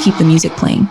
keep the music playing.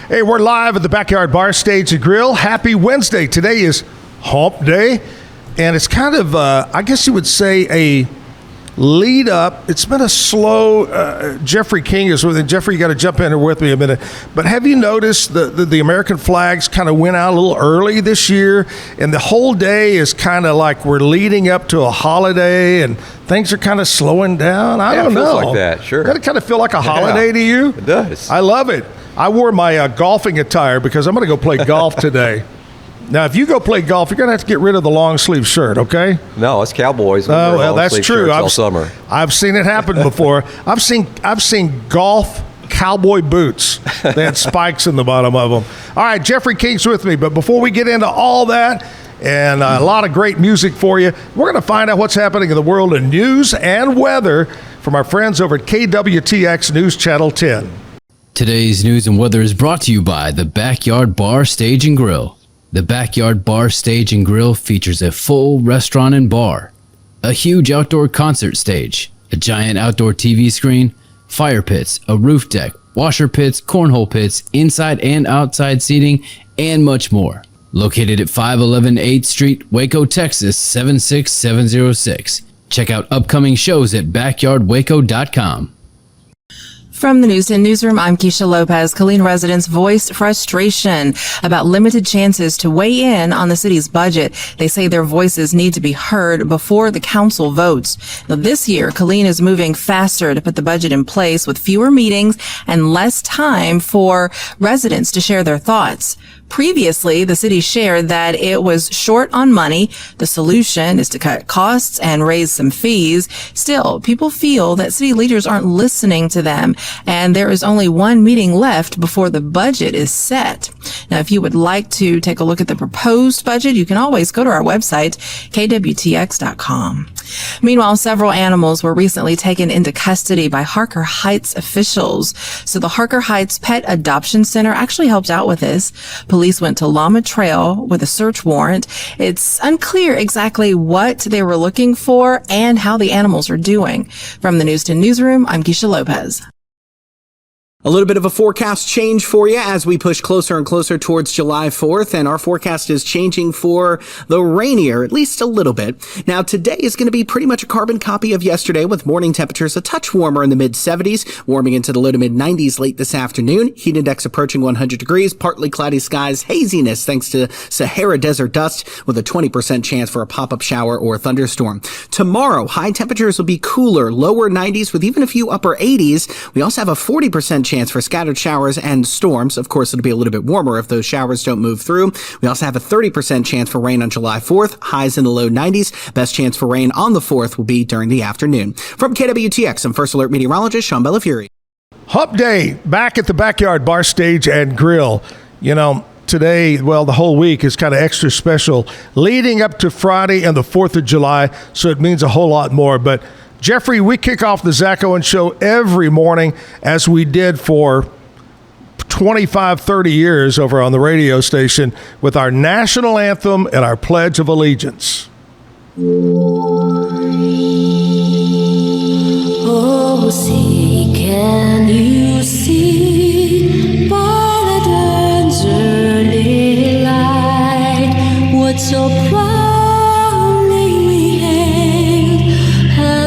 Hey, we're live at the Backyard Bar Stage and Grill. Happy Wednesday. Today is Hump Day, and it's kind of, I guess you would say, a lead up. It's been a slow, Jeffrey King is with it. Jeffrey, you got to jump in here with me a minute. But have you noticed the American flags kind of went out a little early this year, and the whole day is kind of like we're leading up to a holiday, and things are kind of slowing down? I don't know. It feels like that, sure. Does it kind of feel like a holiday to you? It does. I love it. I wore my golfing attire because I'm going to go play golf today. Now, if you go play golf, you're going to have to get rid of the long sleeve shirt, okay? No, it's Cowboys. Oh, well, that's true. All summer. I've seen it happen before. I've seen golf cowboy boots. They had spikes in the bottom of them. All right, Jeffrey King's with me. But before we get into all that and a lot of great music for you, we're going to find out what's happening in the world of news and weather from our friends over at KWTX News Channel 10. Today's news and weather is brought to you by the Backyard Bar Stage and Grill. The Backyard Bar Stage and Grill features a full restaurant and bar, a huge outdoor concert stage, a giant outdoor TV screen, fire pits, a roof deck, washer pits, cornhole pits, inside and outside seating, and much more. Located at 511 8th Street, Waco, Texas 76706. Check out upcoming shows at backyardwaco.com. From the News 10 Newsroom, I'm Keisha Lopez. Killeen residents voiced frustration about limited chances to weigh in on the city's budget. They say their voices need to be heard before the council votes. Now, this year, Killeen is moving faster to put the budget in place with fewer meetings and less time for residents to share their thoughts. Previously, the city shared that it was short on money. The solution is to cut costs and raise some fees. Still, people feel that city leaders aren't listening to them, and there is only one meeting left before the budget is set. Now, if you would like to take a look at the proposed budget, you can always go to our website, kwtx.com. Meanwhile, several animals were recently taken into custody by Harker Heights officials. So the Harker Heights Pet Adoption Center actually helped out with this. Police went to Llama Trail with a search warrant. It's unclear exactly what they were looking for and how the animals are doing. From the News 10 Newsroom, I'm Keisha Lopez. A little bit of a forecast change for you as we push closer and closer towards July 4th, and our forecast is changing for the rainier, at least a little bit. Now, today is going to be pretty much a carbon copy of yesterday, with morning temperatures a touch warmer in the mid-70s, warming into the low to mid-90s late this afternoon. Heat index approaching 100 degrees, partly cloudy skies, haziness thanks to Sahara desert dust, with a 20% chance for a pop-up shower or thunderstorm. Tomorrow, high temperatures will be cooler, lower 90s with even a few upper 80s. We also have a 40% chance for scattered showers and storms. Of course, it'll be a little bit warmer if those showers don't move through. We also have a 30% chance for rain on July 4th, highs in the low 90s. Best chance for rain on the 4th will be during the afternoon. From KWTX, I'm First Alert meteorologist Sean Bellafury. Hump Day, back at the Backyard Bar Stage and Grill. You know, today, well, the whole week is kind of extra special, leading up to Friday and the 4th of July, so it means a whole lot more. But Jeffrey, we kick off the Zach Owen Show every morning, as we did for 25, 30 years over on the radio station, with our national anthem and our Pledge of Allegiance. Oh, see, can you see by the dawn's early light what so proudly we hailed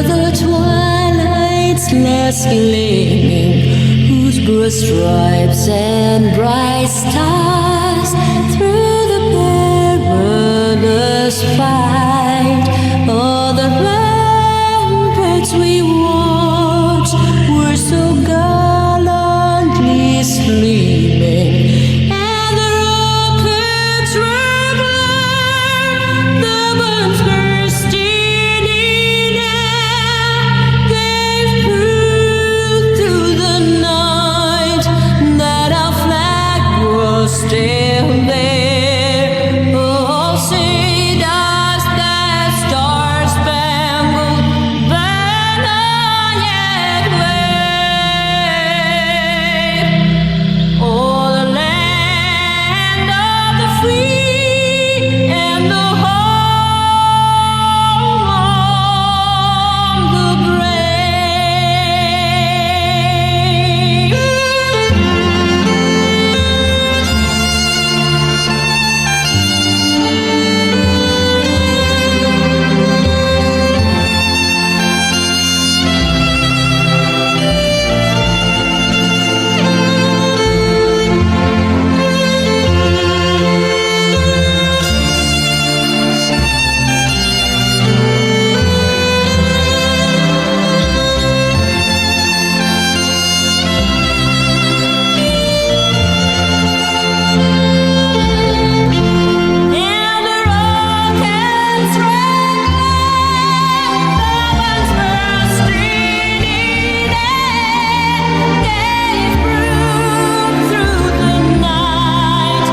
the twilight's last gleaming, whose broad stripes and bright stars through the perilous fight, all the ramparts we watched were so gallantly streaming, and the rockets were blaring, the bombs bursting in air, gave proof through the night that our flag was still there. Oh, say does that star-spangled banner yet wave? Oh, the land of the free and the home of the and the rockets ran, the bombs bursting in air, gave proof through the night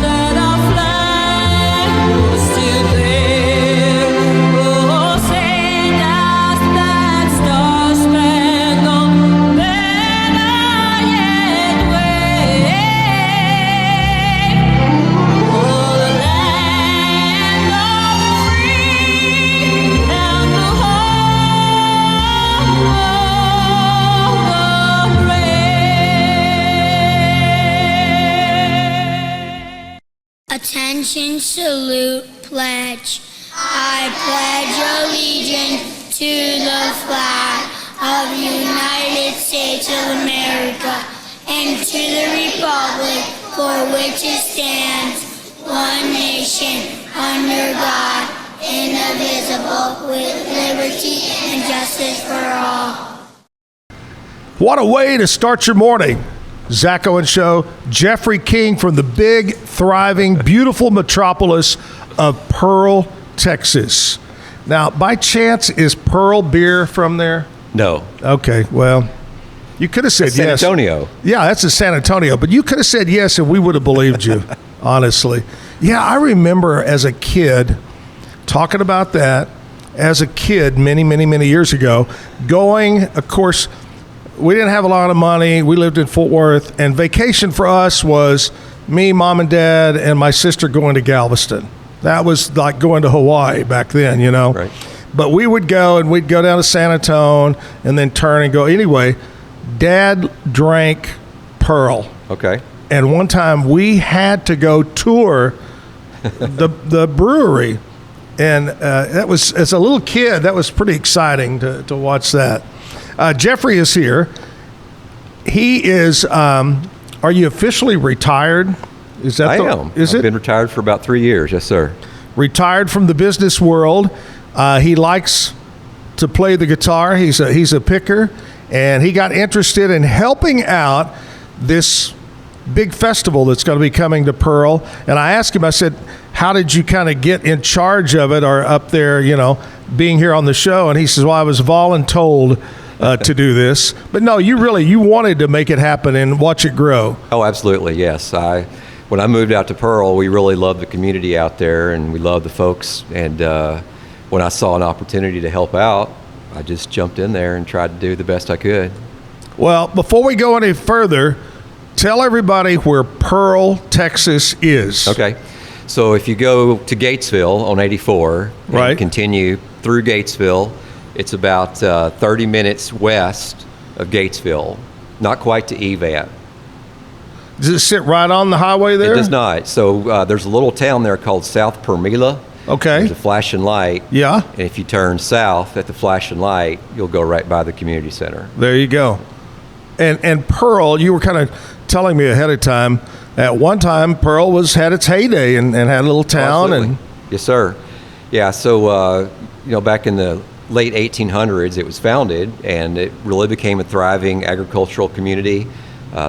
that our flag was still there. Oh, say does that star-spangled banner yet wave? Oh, the land of the free and the home of the brave. Attention, salute, pledge. I pledge allegiance to the flag of the United States of America and to the republic for which it stands, one nation, under God, indivisible, with liberty and justice for all. What a way to start your morning. Zach Owen Show, Jeffrey King from the big, thriving, beautiful metropolis of Pearl, Texas. Now, by chance, is Pearl beer from there? No. Okay, well, you could have said San yes. Antonio. Yeah, that's in San Antonio, but you could have said yes and we would have believed you, honestly. Yeah, I remember as a kid talking about that as a kid many, many, many years ago, going, of course, we didn't have a lot of money. We lived in Fort Worth, and vacation for us was me, mom, and dad, and my sister going to Galveston. That was like going to Hawaii back then, you know. Right. But we would go, and we'd go down to San Antone and then turn and go. Anyway, Dad drank Pearl. Okay. And one time we had to go tour the brewery. And that was, as a little kid, that was pretty exciting to watch that. Jeffrey is here. He is, are you officially retired? Is that I am. Is I've it? been retired for about 3 years. Yes, sir. Retired from the business world. He likes to play the guitar. He's a picker. And he got interested in helping out this big festival that's going to be coming to Pearl. And I asked him, I said, how did you kind of get in charge of it or up there, you know, being here on the show? And he says, well, I was voluntold to do this. But no, you wanted to make it happen and watch it grow. Oh, absolutely. Yes. When I moved out to Pearl, we really loved the community out there and we loved the folks. And when I saw an opportunity to help out, I just jumped in there and tried to do the best I could. Well, before we go any further, tell everybody where Pearl, Texas is. Okay. So if you go to Gatesville on 84 Right. and continue through Gatesville, it's about 30 minutes west of Gatesville, not quite to Evat. Does it sit right on the highway there? It does not. So there's a little town there called South Permela. Okay. There's a flashing light. Yeah. And if you turn south at the flashing light, you'll go right by the community center. There you go. And Pearl, you were kind of telling me ahead of time, at one time Pearl had its heyday and had a little town. Absolutely. And Yes, sir. Yeah, so, back in the late 1800s, it was founded, and it really became a thriving agricultural community.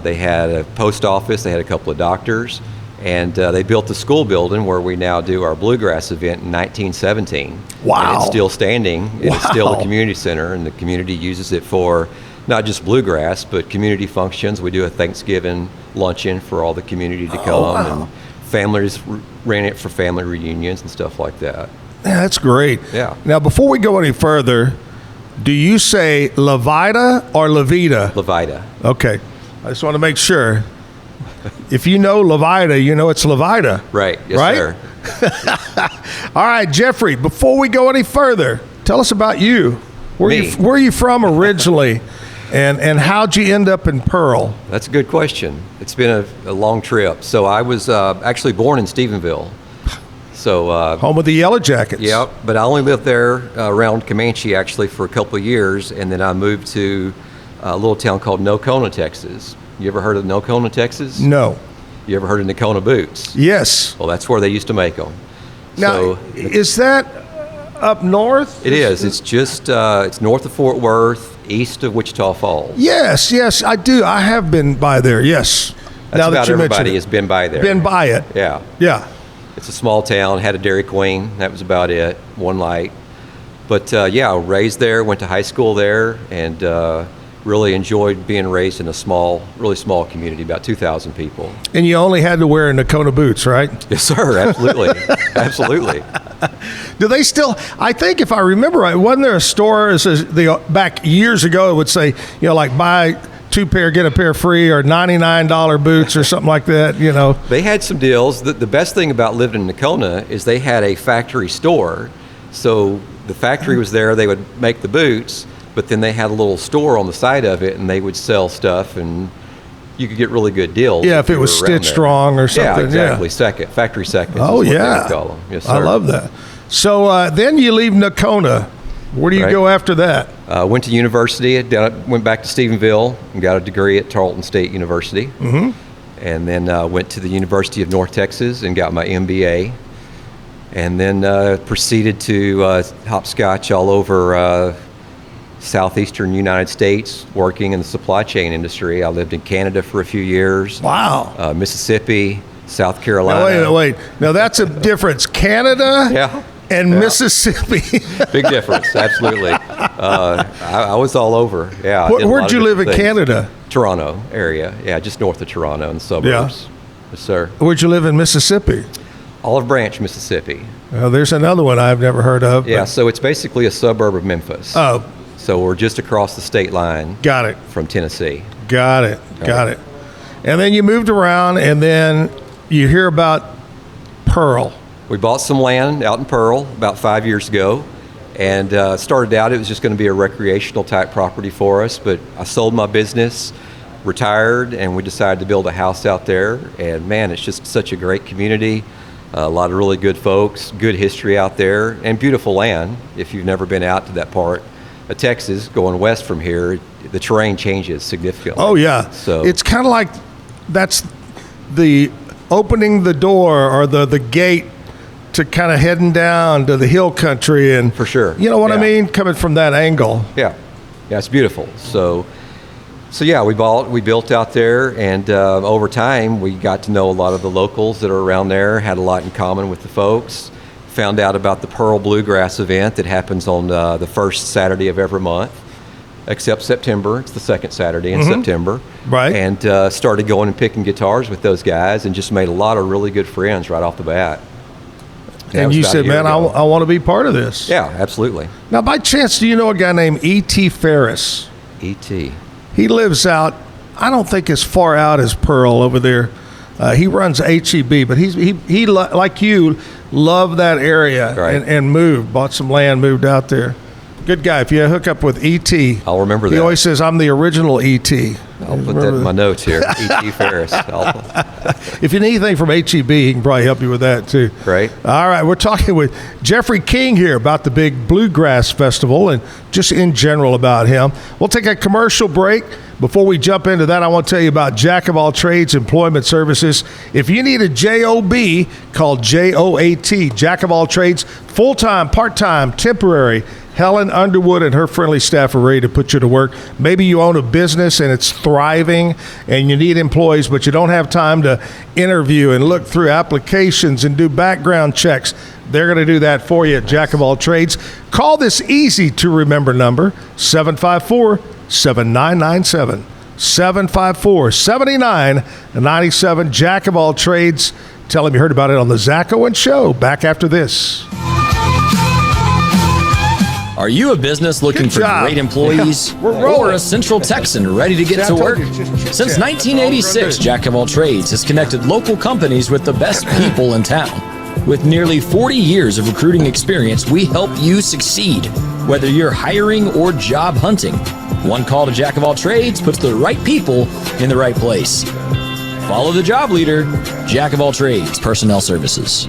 They had a post office, they had a couple of doctors, and they built the school building where we now do our Bluegrass event in 1917. Wow. And it's still standing. Wow. It's still a community center, and the community uses it for not just Bluegrass, but community functions. We do a Thanksgiving luncheon for all the community to come, wow. and families ran it for family reunions and stuff like that. yeah, that's great. Yeah. Now, before we go any further, do you say Levita or Levita? Levita. Okay. I just want to make sure. If you know Levita, you know it's Levita. Right. Yes, Right? sir. All right, Jeffrey, before we go any further, tell us about you. Me. Where are you from originally? And how'd you end up in Pearl? That's a good question. It's been a long trip. So I was actually born in Stephenville. So, Home of the Yellow Jackets. yeah, but I only lived there around Comanche actually for a couple of years, and then I moved to a little town called Nocona, Texas. You ever heard of Nocona, Texas? No. You ever heard of Nocona boots? Yes. Well, that's where they used to make them. Now, So is that up north? it is. It's just it's north of Fort Worth, east of Wichita Falls. Yes, I do. I have been by there, yes. That's about you mention everybody it. has been by there. Been by it. Yeah. Yeah. It's a small town, had a Dairy Queen, that was about it, one light. But yeah, raised there, went to high school there, and really enjoyed being raised in a really small community, about 2,000 people. And you only had to wear Nocona boots, right? Yes, sir, absolutely. Absolutely. Do they still? I think if I remember right, wasn't there a store back years ago? It would say, like buy 2 pair, get a pair free, or $99 boots, or something like that. They had some deals. The best thing about living in Nocona is they had a factory store. So the factory was there, they would make the boots, but then they had a little store on the side of it, and they would sell stuff, and you could get really good deals. Yeah, if it you was were around stitched there. wrong or something. Yeah, exactly. Factory seconds. Oh, is what they yeah. would call them. Yes, sir. I love that. So then you leave Nocona. Where do you Right. go after that? Went to university, went back to Stephenville and got a degree at Tarleton State University. Mm-hmm. And then went to the University of North Texas and got my MBA. And then proceeded to hopscotch all over southeastern United States, working in the supply chain industry. I lived in Canada for a few years. Wow. Mississippi, South Now, Carolina. wait. Now, that's a difference. Canada Yeah. and Yeah. Mississippi. Big difference, absolutely. I was all over. Yeah. I did a lot Where'd of you live in different things. Canada? Toronto area. Yeah, just north of Toronto in the suburbs. Yes, sir. Where'd you live in Mississippi? Olive Branch, Mississippi. There's another one I've never heard of. Yeah, but- so it's basically a suburb of Memphis. Oh, So we're just across the state line got it. from Tennessee. Got it. And then you moved around, and then you hear about Pearl. We bought some land out in Pearl about 5 years ago, and started out it was just going to be a recreational type property for us, but I sold my business, retired, and we decided to build a house out there. And man, it's just such a great community, a lot of really good folks, good history out there, and beautiful land. If you've never been out to that part of Texas, going west from here, the terrain changes significantly. Oh, yeah. So It's kind of like that's the opening the door or the gate to kind of heading down to the hill country. And For sure. You know what I Yeah. mean? Coming from that angle. Yeah, it's beautiful. So yeah, we built out there, and over time we got to know a lot of the locals that are around there. Had a lot in common with the folks. Found out about the Pearl Bluegrass event that happens on the first Saturday of every month, except September. It's the second Saturday in September. Right. And started going and picking guitars with those guys, and just made a lot of really good friends right off the bat. That And was you about a said, year man, ago. I want to be part of this. Yeah, absolutely. Now, by chance, do you know a guy named E.T. Ferris? E.T. He lives out, I don't think as far out as Pearl over there. He runs HEB, but he like you, loved that area Right. and moved, bought some land, moved out there. Good guy. If you hook up with E.T., I'll remember that. He always says, I'm the original E.T. I'll put that in my notes here. E.T. Ferris. If you need anything from HEB, he can probably help you with that, too. Great. All right, we're talking with Jeffrey King here about the big Bluegrass Festival and just in general about him. We'll take a commercial break. Before we jump into that, I want to tell you about Jack of All Trades Employment Services. If you need a JOB, call JOAT, Jack of All Trades, full-time, part-time, temporary. Helen Underwood and her friendly staff are ready to put you to work. Maybe you own a business and it's thriving and you need employees, but you don't have time to interview and look through applications and do background checks. They're going to do that for you at Jack of All Trades. Call this easy-to-remember number, 754-7997. 754-7997. Jack of All Trades. Tell him you heard about it on the Zach Owens Show. Back after this. Are you a business looking Good for job. great employees? We're rolling. Or a Central Texan ready to get to work? Since 1986, Jack of All Trades has connected local companies with the best people in town. With nearly 40 years of recruiting experience, we help you succeed, whether you're hiring or job hunting. One call to Jack of All Trades puts the right people in the right place. Follow the job leader, Jack of All Trades Personnel Services.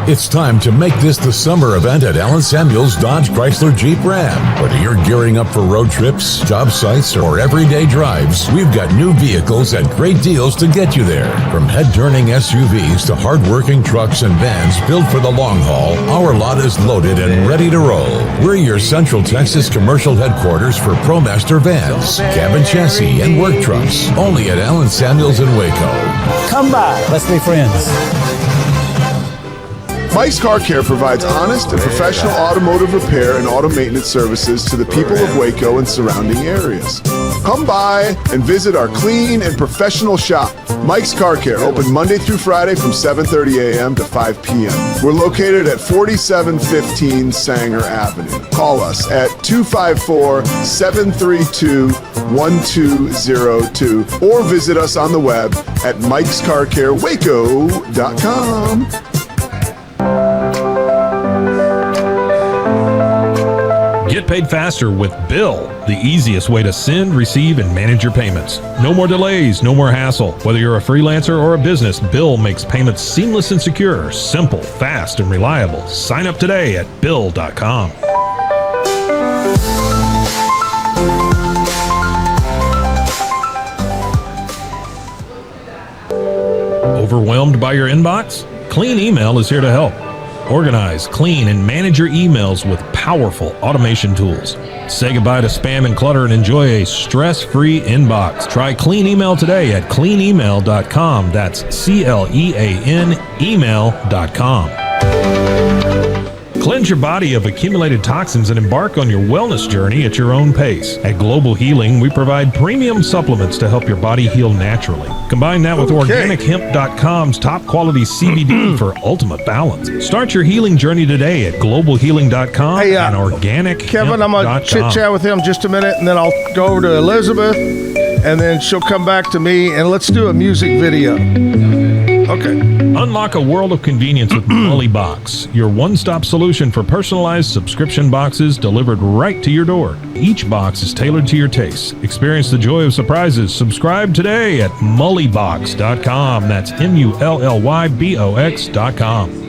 It's time to make this the summer event at Allen Samuels Dodge Chrysler Jeep Ram. Whether you're gearing up for road trips, job sites, or everyday drives, we've got new vehicles at great deals to get you there. From head-turning SUVs to hard-working trucks and vans built for the long haul, our lot is loaded and ready to roll. We're your Central Texas commercial headquarters for ProMaster vans, cabin chassis, and work trucks. Only at Allen Samuels in Waco. Come by. Let's be friends. Mike's Car Care provides honest and professional automotive repair and auto maintenance services to the people of Waco and surrounding areas. Come by and visit our clean and professional shop. Mike's Car Care, open Monday through Friday from 7:30 a.m. to 5 p.m. We're located at 4715 Sanger Avenue. Call us at 254-732-1202 or visit us on the web at mikescarcarewaco.com. Get paid faster with Bill, the easiest way to send, receive, and manage your payments. No more delays, no more hassle. Whether you're a freelancer or a business, Bill makes payments seamless and secure, simple, fast, and reliable. Sign up today at Bill.com. Overwhelmed by your inbox? Clean Email is here to help. Organize, clean, and manage your emails with powerful automation tools. Say goodbye to spam and clutter and enjoy a stress-free inbox. Try Clean Email today at cleanemail.com. That's CLEAN email.com. Cleanse your body of accumulated toxins and embark on your wellness journey at your own pace. At Global Healing, we provide premium supplements to help your body heal naturally. Combine that with OrganicHemp.com's top quality CBD for ultimate balance. Start your healing journey today at globalhealing.com and OrganicHemp.com. Kevin, I'm going to chit-chat with him just a minute, and then I'll go over to Elizabeth, and then she'll come back to me, and let's do a music video. Okay. Unlock a world of convenience with Mully Box, your one-stop solution for personalized subscription boxes delivered right to your door. Each box is tailored to your taste. Experience the joy of surprises. Subscribe today at mullybox.com. That's MULLYBOX.com.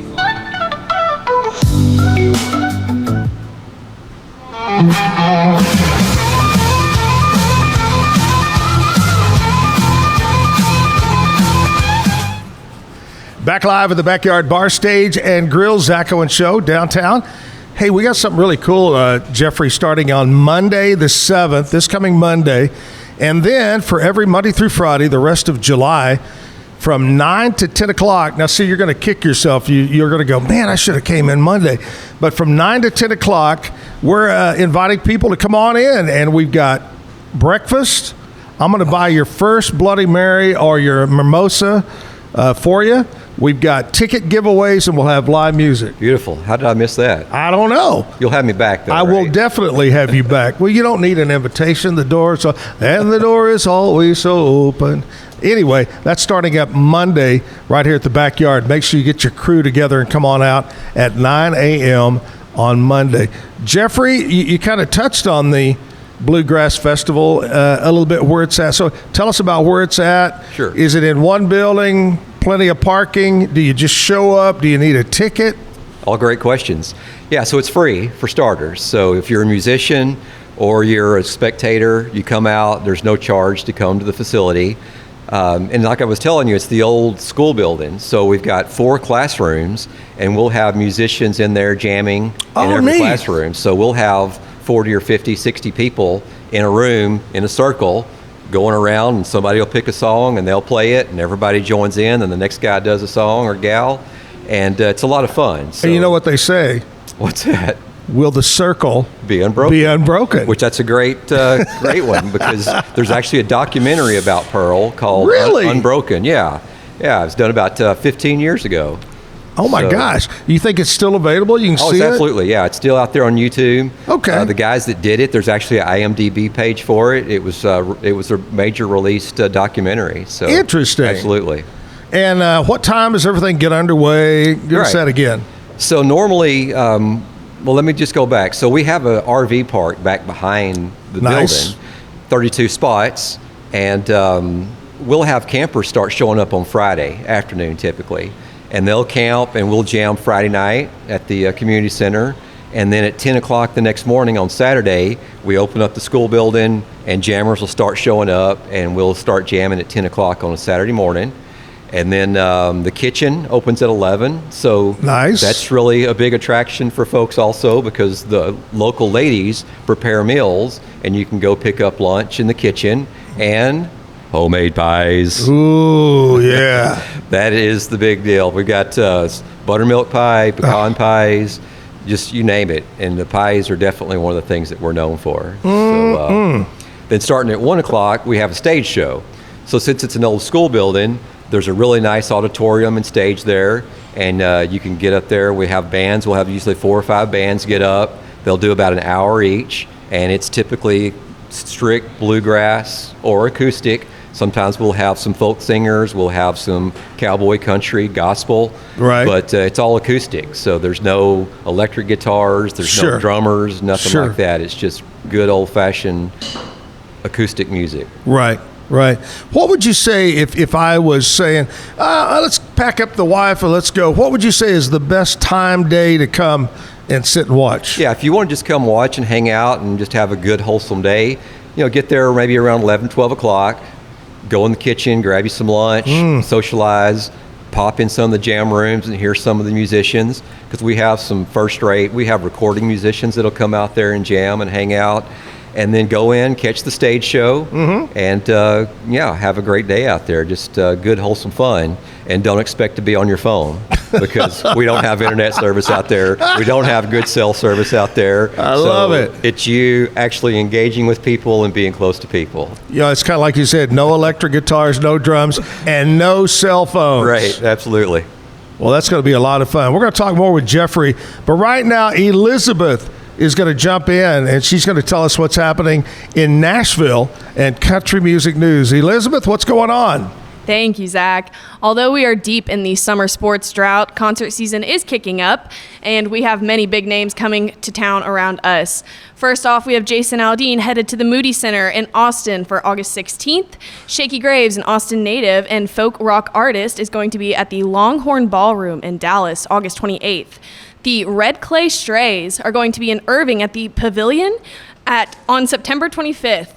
Back live at the Backyard Bar Stage and Grill, Zach Owens Show, downtown. Hey, we got something really cool, Jeffrey, starting on Monday the 7th, this coming Monday. And then for every Monday through Friday, the rest of July, from 9 to 10 o'clock. Now, see, you're going to kick yourself. You're going to go, man, I should have came in Monday. But from 9 to 10 o'clock, we're inviting people to come on in. And we've got breakfast. I'm going to buy your first Bloody Mary or your mimosa for you. We've got ticket giveaways, and we'll have live music. Beautiful. How did I miss that? I don't know. You'll have me back, though, I will definitely have you back. Well, you don't need an invitation. The door is always so open. Anyway, that's starting up Monday right here at the Backyard. Make sure you get your crew together and come on out at 9 a.m. on Monday. Jeffrey, you kind of touched on the Bluegrass Festival a little bit, where it's at. So tell us about where it's at. Sure. Is it in one building, plenty of parking? Do you just show up? Do you need a ticket? All great questions. Yeah, so it's free for starters. So if you're a musician or you're a spectator, you come out. There's no charge to come to the facility. And like I was telling you, it's the old school building. So we've got 4 classrooms, and we'll have musicians in there jamming in every neat. classroom. So we'll have 40 or 50, 60 people in a room in a circle going around, and somebody will pick a song and they'll play it, and everybody joins in, and the next guy does a song or gal, and it's a lot of fun. So, And you know what they say? What's that? Will the circle Be unbroken. be unbroken? Which that's a great one, because there's actually a documentary about Pearl called Really? Unbroken. Yeah, it was done about 15 years ago. Oh my So- gosh! You think it's still available? You can Oh, see it's it. absolutely, yeah. It's still out there on YouTube. Okay. The guys that did it, there's actually an IMDb page for it. It was a major released documentary. So Interesting. Absolutely. And what time does everything get underway? Give us Right. that again. So normally, well, let me just go back. So we have an RV park back behind the Nice. building, 32 spots, and we'll have campers start showing up on Friday afternoon typically, and they'll camp, and we'll jam Friday night at the community center, and then at 10 o'clock the next morning on Saturday, we open up the school building, and jammers will start showing up, and we'll start jamming at 10 o'clock on a Saturday morning. And then the kitchen opens at 11, so Nice. that's really a big attraction for folks also, because the local ladies prepare meals, and you can go pick up lunch in the kitchen and homemade pies. Ooh, yeah. That is the big deal. We got buttermilk pie, pecan pies, just you name it, and the pies are definitely one of the things that we're known for. So, then starting at 1 o'clock, we have a stage show. So since it's an old school building, there's a really nice auditorium and stage there, and you can get up there. We have bands. We'll have usually 4 or 5 bands get up. They'll do about an hour each, and it's typically strict bluegrass or acoustic. Sometimes we'll have some folk singers. We'll have some cowboy country, gospel. Right. But it's all acoustic, so there's no electric guitars. There's Sure. no drummers, nothing Sure. like that. It's just good old-fashioned acoustic music. Right, right. What would you say if I was saying, let's pack up the wife and let's go? What would you say is the best time, day to come and sit and watch? Yeah, if you want to just come watch and hang out and just have a good, wholesome day, get there maybe around 11, 12 o'clock, go in the kitchen, grab you some lunch, socialize, pop in some of the jam rooms and hear some of the musicians, because we have some first-rate, we have recording musicians that'll come out there and jam and hang out, and then go in, catch the stage show, and have a great day out there. Just good, wholesome fun, and don't expect to be on your phone, because we don't have internet service out there. We don't have good cell service out there. I love it. It's you actually engaging with people and being close to people. It's kind of like you said, no electric guitars, no drums, and no cell phones. Right, absolutely. Well, that's going to be a lot of fun. We're going to talk more with Jeffrey, but right now, Elizabeth is going to jump in, and she's going to tell us what's happening in Nashville and country music news. Elizabeth, what's going on? Thank you, Zach. Although we are deep in the summer sports drought, concert season is kicking up, and we have many big names coming to town around us. First off, we have Jason Aldean headed to the Moody Center in Austin for August 16th. Shaky Graves, an Austin native and folk rock artist, is going to be at the Longhorn Ballroom in Dallas August 28th. The Red Clay Strays are going to be in Irving at the Pavilion on September 25th.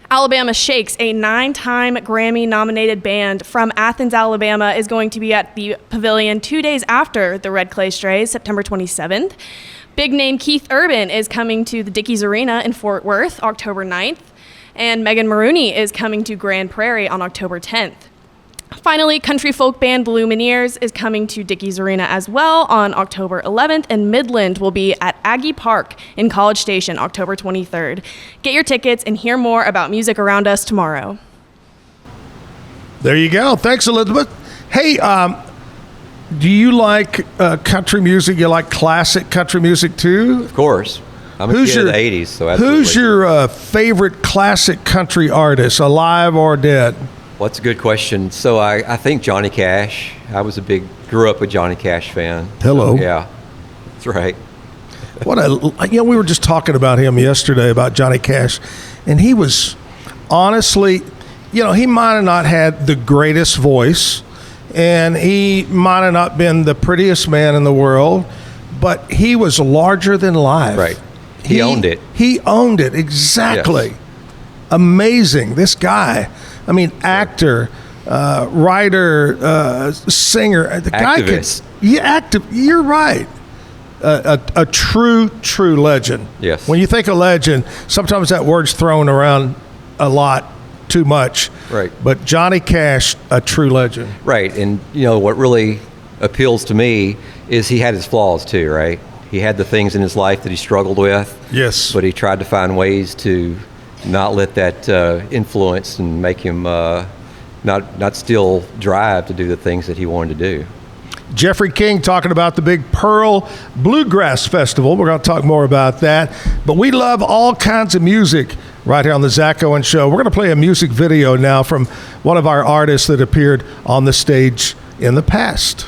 Alabama Shakes, a 9-time Grammy-nominated band from Athens, Alabama, is going to be at the Pavilion 2 days after the Red Clay Strays, September 27th. Big name Keith Urban is coming to the Dickies Arena in Fort Worth, October 9th. And Megan Maroney is coming to Grand Prairie on October 10th. Finally, country folk band the Lumineers is coming to Dickies Arena as well on October 11th, and Midland will be at Aggie Park in College Station October 23rd. Get your tickets and hear more about music around us tomorrow. There you go. Thanks, Elizabeth. Hey, do you like country music? You like classic country music too? Of course. I'm a kid of the 80s, so absolutely. Who's your favorite classic country artist, alive or dead? Well, that's a good question. So I think Johnny Cash. I was grew up a Johnny Cash fan. Hello. So, yeah, that's right. We were just talking about him yesterday, about Johnny Cash, and he was honestly, he might have not had the greatest voice, and he might have not been the prettiest man in the world, but he was larger than life. Right. He owned it. He owned it, exactly. Yes. Amazing. This guy, actor, writer, singer. The Activist. guy could, you're right. A true legend. Yes. When you think of legend, sometimes that word's thrown around a lot too much. Right. But Johnny Cash, a true legend. Right. And, what really appeals to me is he had his flaws too, right? He had the things in his life that he struggled with. Yes. But he tried to find ways to not let that influence and make him not still drive to do the things that he wanted to do. Jeffrey King talking about the big Pearl Bluegrass Festival. We're going to talk more about that. But we love all kinds of music right here on the Zach Owens Show. We're going to play a music video now from one of our artists that appeared on the stage in the past.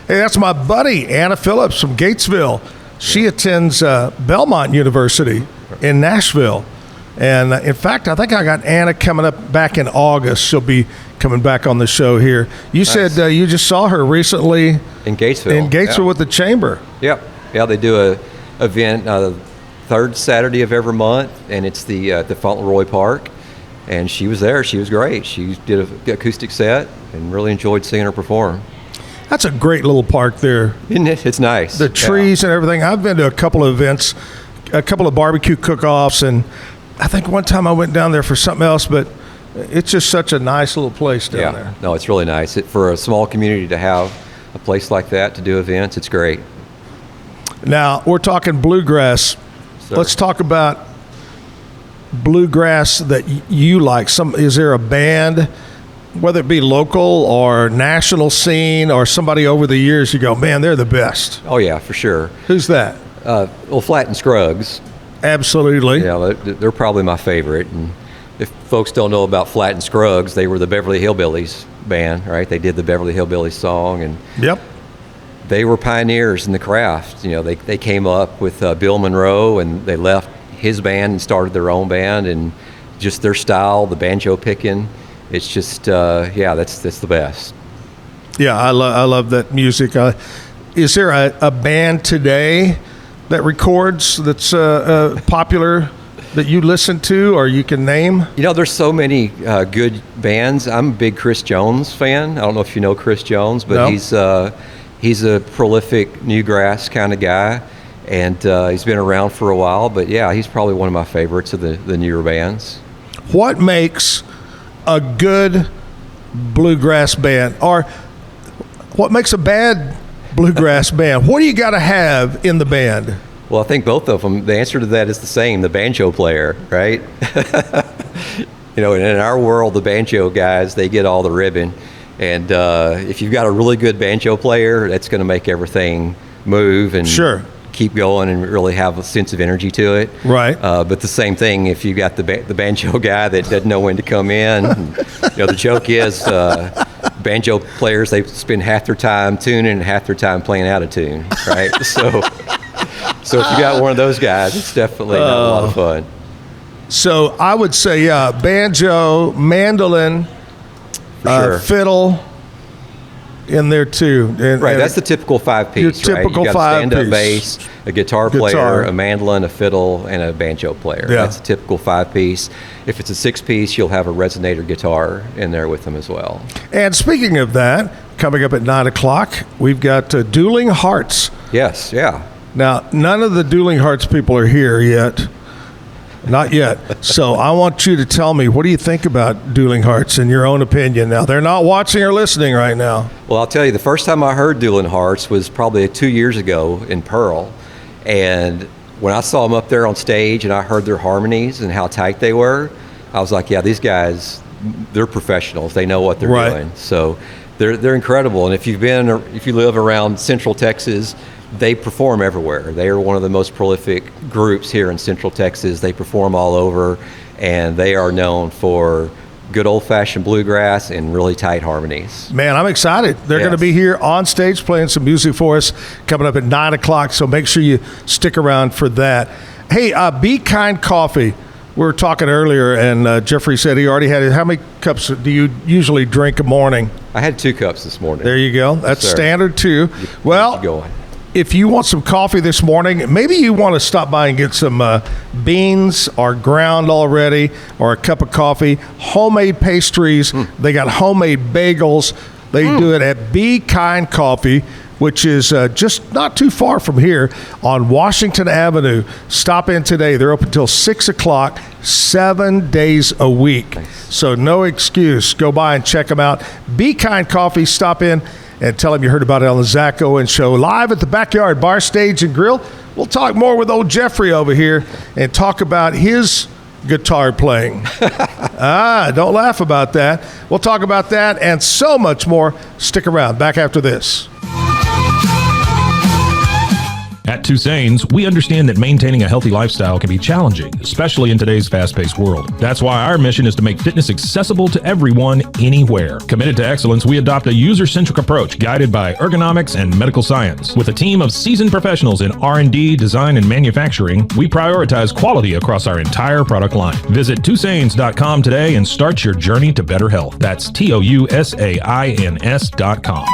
That's my buddy, Anna Phillips from Gatesville. She attends Belmont University in Nashville. And in fact, I think I got Anna coming up back in August. She'll be coming back on the show here. You said you just saw her recently in Gatesville. In Gatesville with the Chamber. Yep. Yeah, they do a event third Saturday of every month, and it's the Fauntleroy Park. And she was there. She was great. She did an acoustic set and really enjoyed seeing her perform. That's a great little park there. Isn't it? It's nice. The trees and everything. I've been to a couple of events, a couple of barbecue cook-offs, and I think one time I went down there for something else, but it's just such a nice little place down there. No, it's really nice. For a small community to have a place like that to do events, it's great. Now, we're talking bluegrass. Sir. Let's talk about bluegrass that you like. Is there a band, whether it be local or national scene or somebody over the years you go, man, they're the best? Oh, yeah, for sure. Who's that? Flatt and Scruggs. Absolutely. Yeah, they're probably my favorite. And if folks don't know about Flatt and Scruggs, they were the Beverly Hillbillies band, right? They did the Beverly Hillbillies song, and Yep. they were pioneers in the craft. You know, they came up with Bill Monroe, and they left his band and started their own band, and just their style, the banjo picking, it's just that's the best. Yeah, I love that music. Is there a band today that records that's popular that you listen to or you can name? You know, there's so many good bands. I'm a big Chris Jones fan. I don't know if you know Chris Jones, but No. he's a prolific newgrass kind of guy, and he's been around for a while. But yeah, he's probably one of my favorites of the newer bands. What makes a good bluegrass band, or what makes a bad bluegrass band? What do you got to have in the band? Well, I think both of them, the answer to that is the same, the banjo player, right? You know, in our world, the banjo guys, they get all the ribbon. And if you've got a really good banjo player, that's going to make everything move and Sure. keep going and really have a sense of energy to it. Right. But the same thing if you got the banjo guy that doesn't know when to come in. And, you know, the joke is banjo players, they spend half their time tuning and half their time playing out of tune, right? So if you got one of those guys, it's definitely not a lot of fun. So I would say, banjo, mandolin, Sure. fiddle in there too. And, Right, and that's the typical five-piece, your right? typical You got a stand-up five-piece. bass, a guitar player, a mandolin, a fiddle, and a banjo player. Yeah. That's a typical five-piece. If it's a six-piece, you'll have a resonator guitar in there with them as well. And speaking of that, coming up at 9 o'clock, we've got Dueling Hearts. Yes, yeah. Now, none of the Dueling Hearts people are here yet. Not yet. So I want you to tell me, what do you think about Dueling Hearts in your own opinion? Now, they're not watching or listening right now. Well, I'll tell you, the first time I heard Dueling Hearts was probably 2 years ago in Pearl. And when I saw them up there on stage and I heard their harmonies and how tight they were, I was like, yeah, these guys, they're professionals. They know what they're Right. doing. So they're incredible. And if you live around Central Texas, they perform everywhere. They are one of the most prolific groups here in Central Texas. They perform all over, and they are known for good old-fashioned bluegrass and really tight harmonies. Man, I'm excited. They're going to be here on stage playing some music for us coming up at 9 o'clock, so make sure you stick around for that. Hey, Be Kind Coffee. We were talking earlier, and Jeffrey said he already had it. How many cups do you usually drink a morning? I had 2 cups this morning. There you go. That's Yes, sir. standard, too. Well, Going. if you want some coffee this morning, maybe you want to stop by and get some beans or ground already or a cup of coffee, homemade pastries. They got homemade bagels. They do it at Be Kind Coffee, which is just not too far from here on Washington Avenue. Stop in today. They're open until 6 o'clock, 7 days a week. So no excuse. Go by and check them out. Be Kind Coffee. Stop in and tell them you heard about it on the Zach Owen Show live at the Backyard Bar, Stage, and Grill. We'll talk more with old Jeffrey over here and talk about his guitar playing. Don't laugh about that. We'll talk about that and so much more. Stick around. Back after this. At Tusane's, we understand that maintaining a healthy lifestyle can be challenging, especially in today's fast-paced world. That's why our mission is to make fitness accessible to everyone, anywhere. Committed to excellence, we adopt a user-centric approach guided by ergonomics and medical science. With a team of seasoned professionals in R&D, design, and manufacturing, we prioritize quality across our entire product line. Visit Tusanes.com today and start your journey to better health. That's TOUSAINS.com.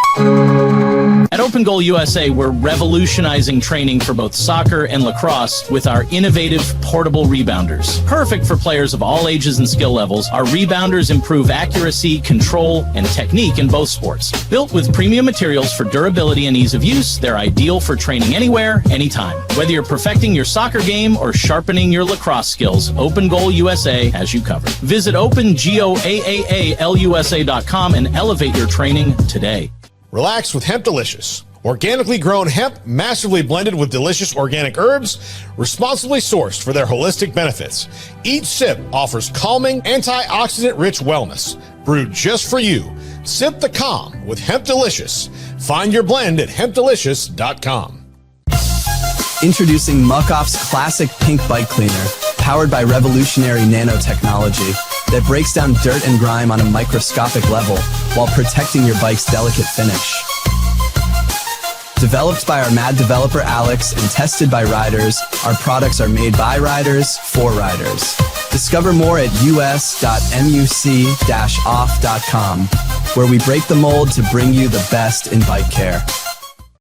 At Open Goal USA, we're revolutionizing training for both soccer and lacrosse with our innovative portable rebounders. Perfect for players of all ages and skill levels, our rebounders improve accuracy, control, and technique in both sports. Built with premium materials for durability and ease of use, they're ideal for training anywhere, anytime. Whether you're perfecting your soccer game or sharpening your lacrosse skills, Open Goal USA has you covered. Visit OpenGoAAALusa.com and elevate your training today. Relax with Hemp Delicious. Organically grown hemp, massively blended with delicious organic herbs, responsibly sourced for their holistic benefits. Each sip offers calming, antioxidant-rich wellness. Brewed just for you. Sip the calm with Hemp Delicious. Find your blend at hempdelicious.com. Introducing Muck-Off's classic pink bike cleaner, powered by revolutionary nanotechnology that breaks down dirt and grime on a microscopic level while protecting your bike's delicate finish. Developed by our mad developer Alex and tested by riders, our products are made by riders for riders. Discover more at us.muc-off.com, where we break the mold to bring you the best in bike care.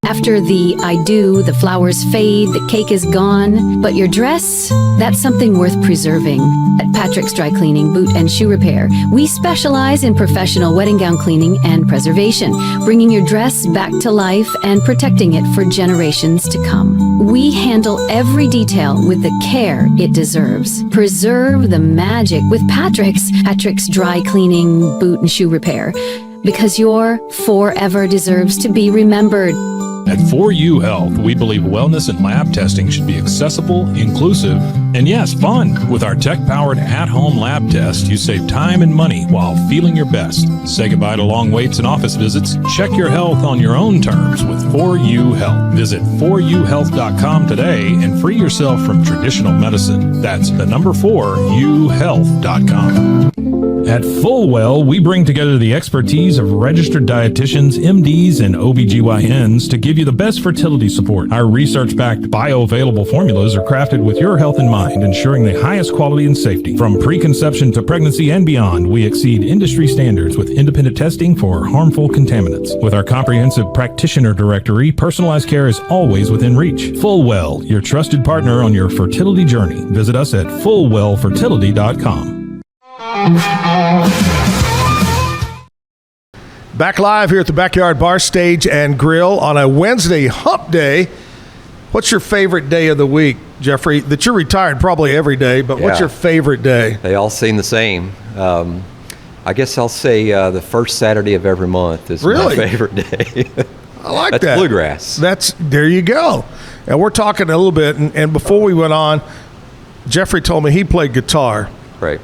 After the I do, the flowers fade, the cake is gone, but your dress, that's something worth preserving. At Patrick's Dry Cleaning, Boot and Shoe Repair, we specialize in professional wedding gown cleaning and preservation, bringing your dress back to life and protecting it for generations to come. We handle every detail with the care it deserves. Preserve the magic with Patrick's Dry Cleaning, Boot and Shoe Repair, because your forever deserves to be remembered. At 4U Health, we believe wellness and lab testing should be accessible, inclusive, and yes, fun. With our tech-powered at-home lab test, you save time and money while feeling your best. Say goodbye to long waits and office visits. Check your health on your own terms with 4U Health. Visit 4uhealth.com today and free yourself from traditional medicine. That's the number 4uhealth.com. At Fullwell, we bring together the expertise of registered dietitians, MDs, and OBGYNs to give you the best fertility support. Our research-backed bioavailable formulas are crafted with your health in mind, ensuring the highest quality and safety. From preconception to pregnancy and beyond, we exceed industry standards with independent testing for harmful contaminants. With our comprehensive practitioner directory, personalized care is always within reach. Fullwell, your trusted partner on your fertility journey. Visit us at fullwellfertility.com. Back live here at the Backyard Bar Stage and Grill on a Wednesday hump day. What's your favorite day of the week, Jeffrey? That you're retired probably every day, but what's your favorite day? They all seem the same. I guess I'll say the first Saturday of every month is my favorite day. I like That's that. Bluegrass. There you go. And we're talking a little bit, and before we went on, Jeffrey told me he played guitar. Right.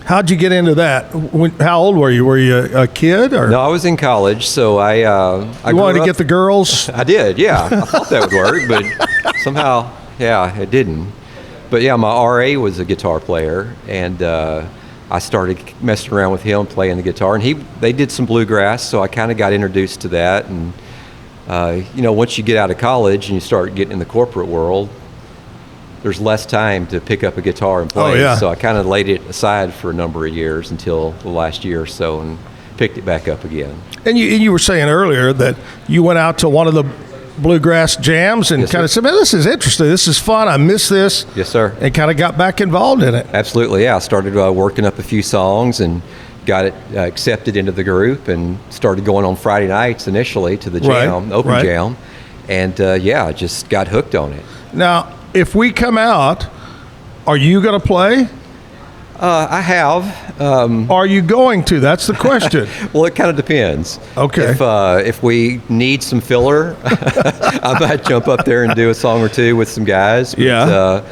How'd you get into that? How old were you? Were you a kid? Or? No, I was in college, so I wanted to get the girls? I did, yeah. I thought that would work, but somehow, it didn't. But yeah, my RA was a guitar player, and I started messing around with him playing the guitar, and they did some bluegrass, so I kind of got introduced to that. And once you get out of college and you start getting in the corporate world, there's less time to pick up a guitar and play. Oh, yeah. So I kind of laid it aside for a number of years until the last year or so and picked it back up again. And you were saying earlier that you went out to one of the bluegrass jams and kind of said, man, this is interesting. This is fun. I miss this. Yes, sir. And kind of got back involved in it. Absolutely, yeah. I started working up a few songs and got it accepted into the group and started going on Friday nights initially to the jam, open jam. And I just got hooked on it. Now, if we come out, are you going to play? I have. Are you going to? That's the question. Well, it kind of depends. Okay. If we need some filler, I might jump up there and do a song or two with some guys. But,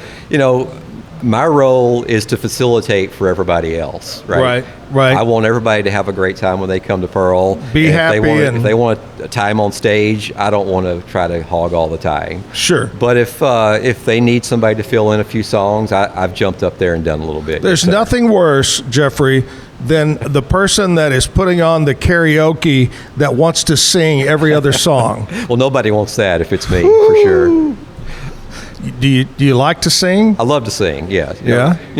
my role is to facilitate for everybody else, right? Right. I want everybody to have a great time when they come to Pearl. Be happy. If they want a time on stage, I don't want to try to hog all the time. Sure. But if they need somebody to fill in a few songs, I've jumped up there and done a little bit. There's nothing worse, Jeffrey, than the person that is putting on the karaoke that wants to sing every other song. Well, nobody wants that if it's me, for sure. Do you like to sing? I love to sing, yeah.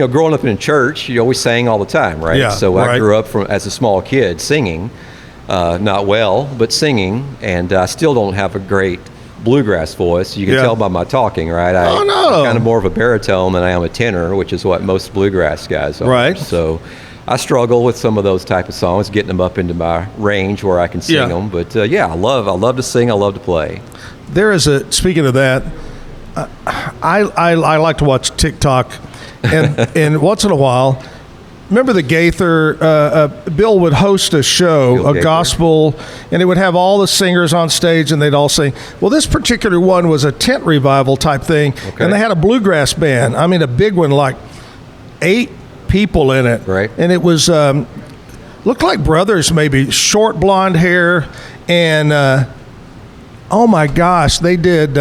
Growing up in church, you always sang all the time, right? Yeah, so I grew up as a small kid singing, not well, but singing, and I still don't have a great bluegrass voice. You can tell by my talking, right? I'm kind of more of a baritone than I am a tenor, which is what most bluegrass guys are. Right. So I struggle with some of those type of songs, getting them up into my range where I can sing them. But I love to sing. I love to play. Speaking of that, I like to watch TikTok, and once in a while, remember the Gaither, Bill would host a show, a gospel, and it would have all the singers on stage, and they'd all sing. Well, this particular one was a tent revival type thing, and they had a bluegrass band. I mean, a big one, like 8 people in it. Right. And it was, looked like brothers maybe, short blonde hair, and oh my gosh, they did...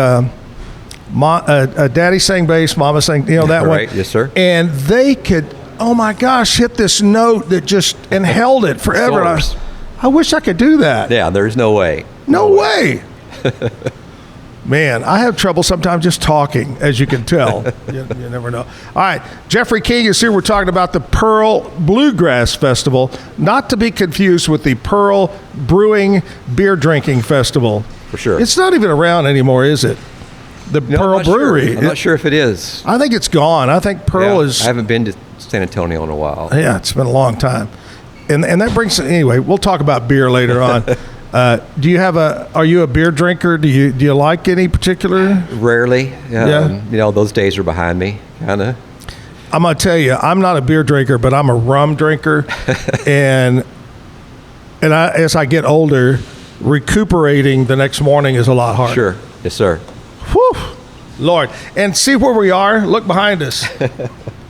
Daddy sang bass, Mama sang, that one. Right, yes, sir. And they could, oh my gosh, hit this note that just, and held it forever. And I wish I could do that. Yeah, there's no way. No way. Man, I have trouble sometimes just talking, as you can tell. You never know. All right, Jeffrey King is here. We're talking about the Pearl Bluegrass Festival, not to be confused with the Pearl Brewing Beer Drinking Festival. For sure. It's not even around anymore, is it? The Pearl Brewery. Sure. I'm not sure if it is. I think it's gone. I think Pearl is. I haven't been to San Antonio in a while. Yeah, it's been a long time. And that brings, anyway, we'll talk about beer later on. Are you a beer drinker? Do you like any particular? Rarely. Yeah. Those days are behind me, kind of. I'm going to tell you, I'm not a beer drinker, but I'm a rum drinker. and as I get older, recuperating the next morning is a lot harder. Sure. Yes, sir. Whew. Lord. And see where we are? Look behind us.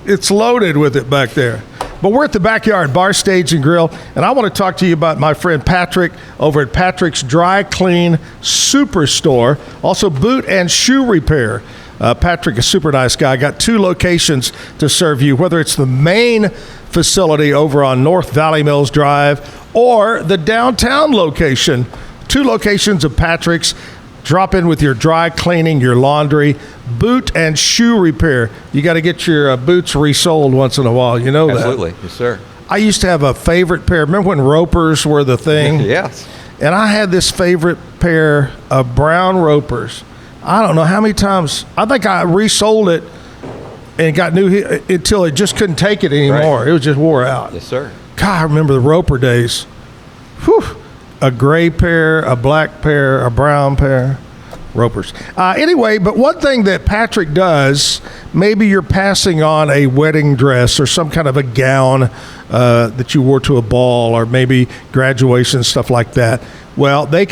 It's loaded with it back there. But we're at the Backyard Bar, Stage, and Grill, and I want to talk to you about my friend Patrick over at Patrick's Dry Clean Superstore, also boot and shoe repair. Patrick, a super nice guy, got 2 locations to serve you, whether it's the main facility over on North Valley Mills Drive or the downtown location. 2 locations of Patrick's. Drop in with your dry cleaning, your laundry, boot and shoe repair. You got to get your boots resoled once in a while. You know that. Absolutely. Yes, sir. I used to have a favorite pair. Remember when ropers were the thing? Yes. And I had this favorite pair of brown ropers. I don't know how many times. I think I resold it and got new until it just couldn't take it anymore. Right. It was just wore out. Yes, sir. God, I remember the roper days. Whew. A gray pair, a black pair, a brown pair. Ropers. Anyway, but one thing that Patrick does, maybe you're passing on a wedding dress or some kind of a gown that you wore to a ball, or maybe graduation, stuff like that. Well, they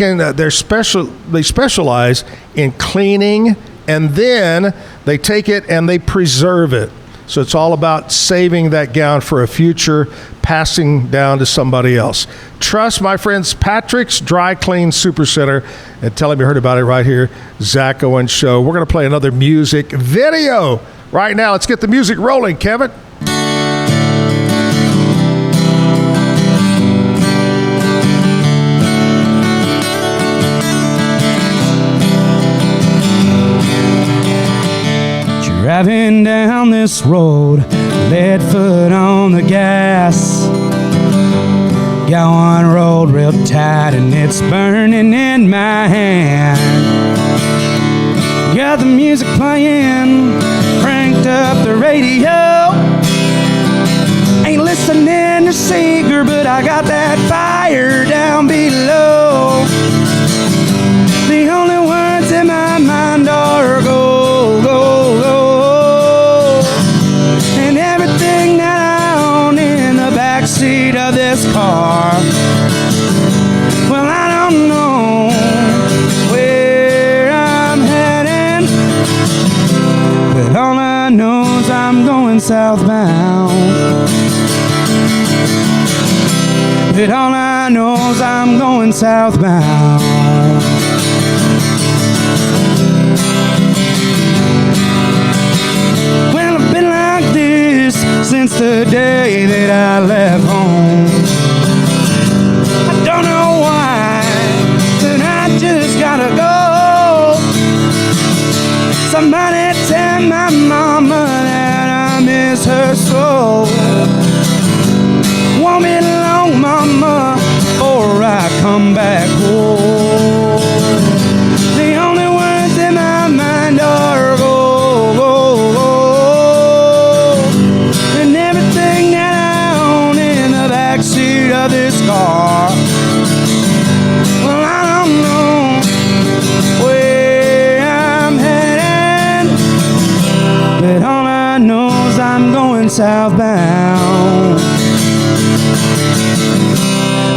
specialize in cleaning, and then they take it and they preserve it. So it's all about saving that gown for a future passing down to somebody else. Trust my friends, Patrick's Dry Clean Super Center, and tell him you heard about it right here, Zach Owens Show. We're going to play another music video right now. Let's get the music rolling, Kevin. Driving down this road, lead foot on the gas. Got one rolled real tight and it's burning in my hand. Got the music playing, cranked up the radio. Ain't listening to Seeger, but I got that fire down below. The only words in my mind are go, go, go. And everything that I own in the backseat of this car. Well, I don't know where I'm heading, but all I know is I'm going southbound. But all I know is I'm going southbound. Well, I've been like this since the day that I left home. I don't know why, but I just gotta go. Somebody tell my mama that I miss her so. Won't be long, mama, before I come back home. The only words in my mind are go, go, go. And everything that I own in the backseat of this car. Well, I don't know where I'm heading, but all I know is I'm going southbound.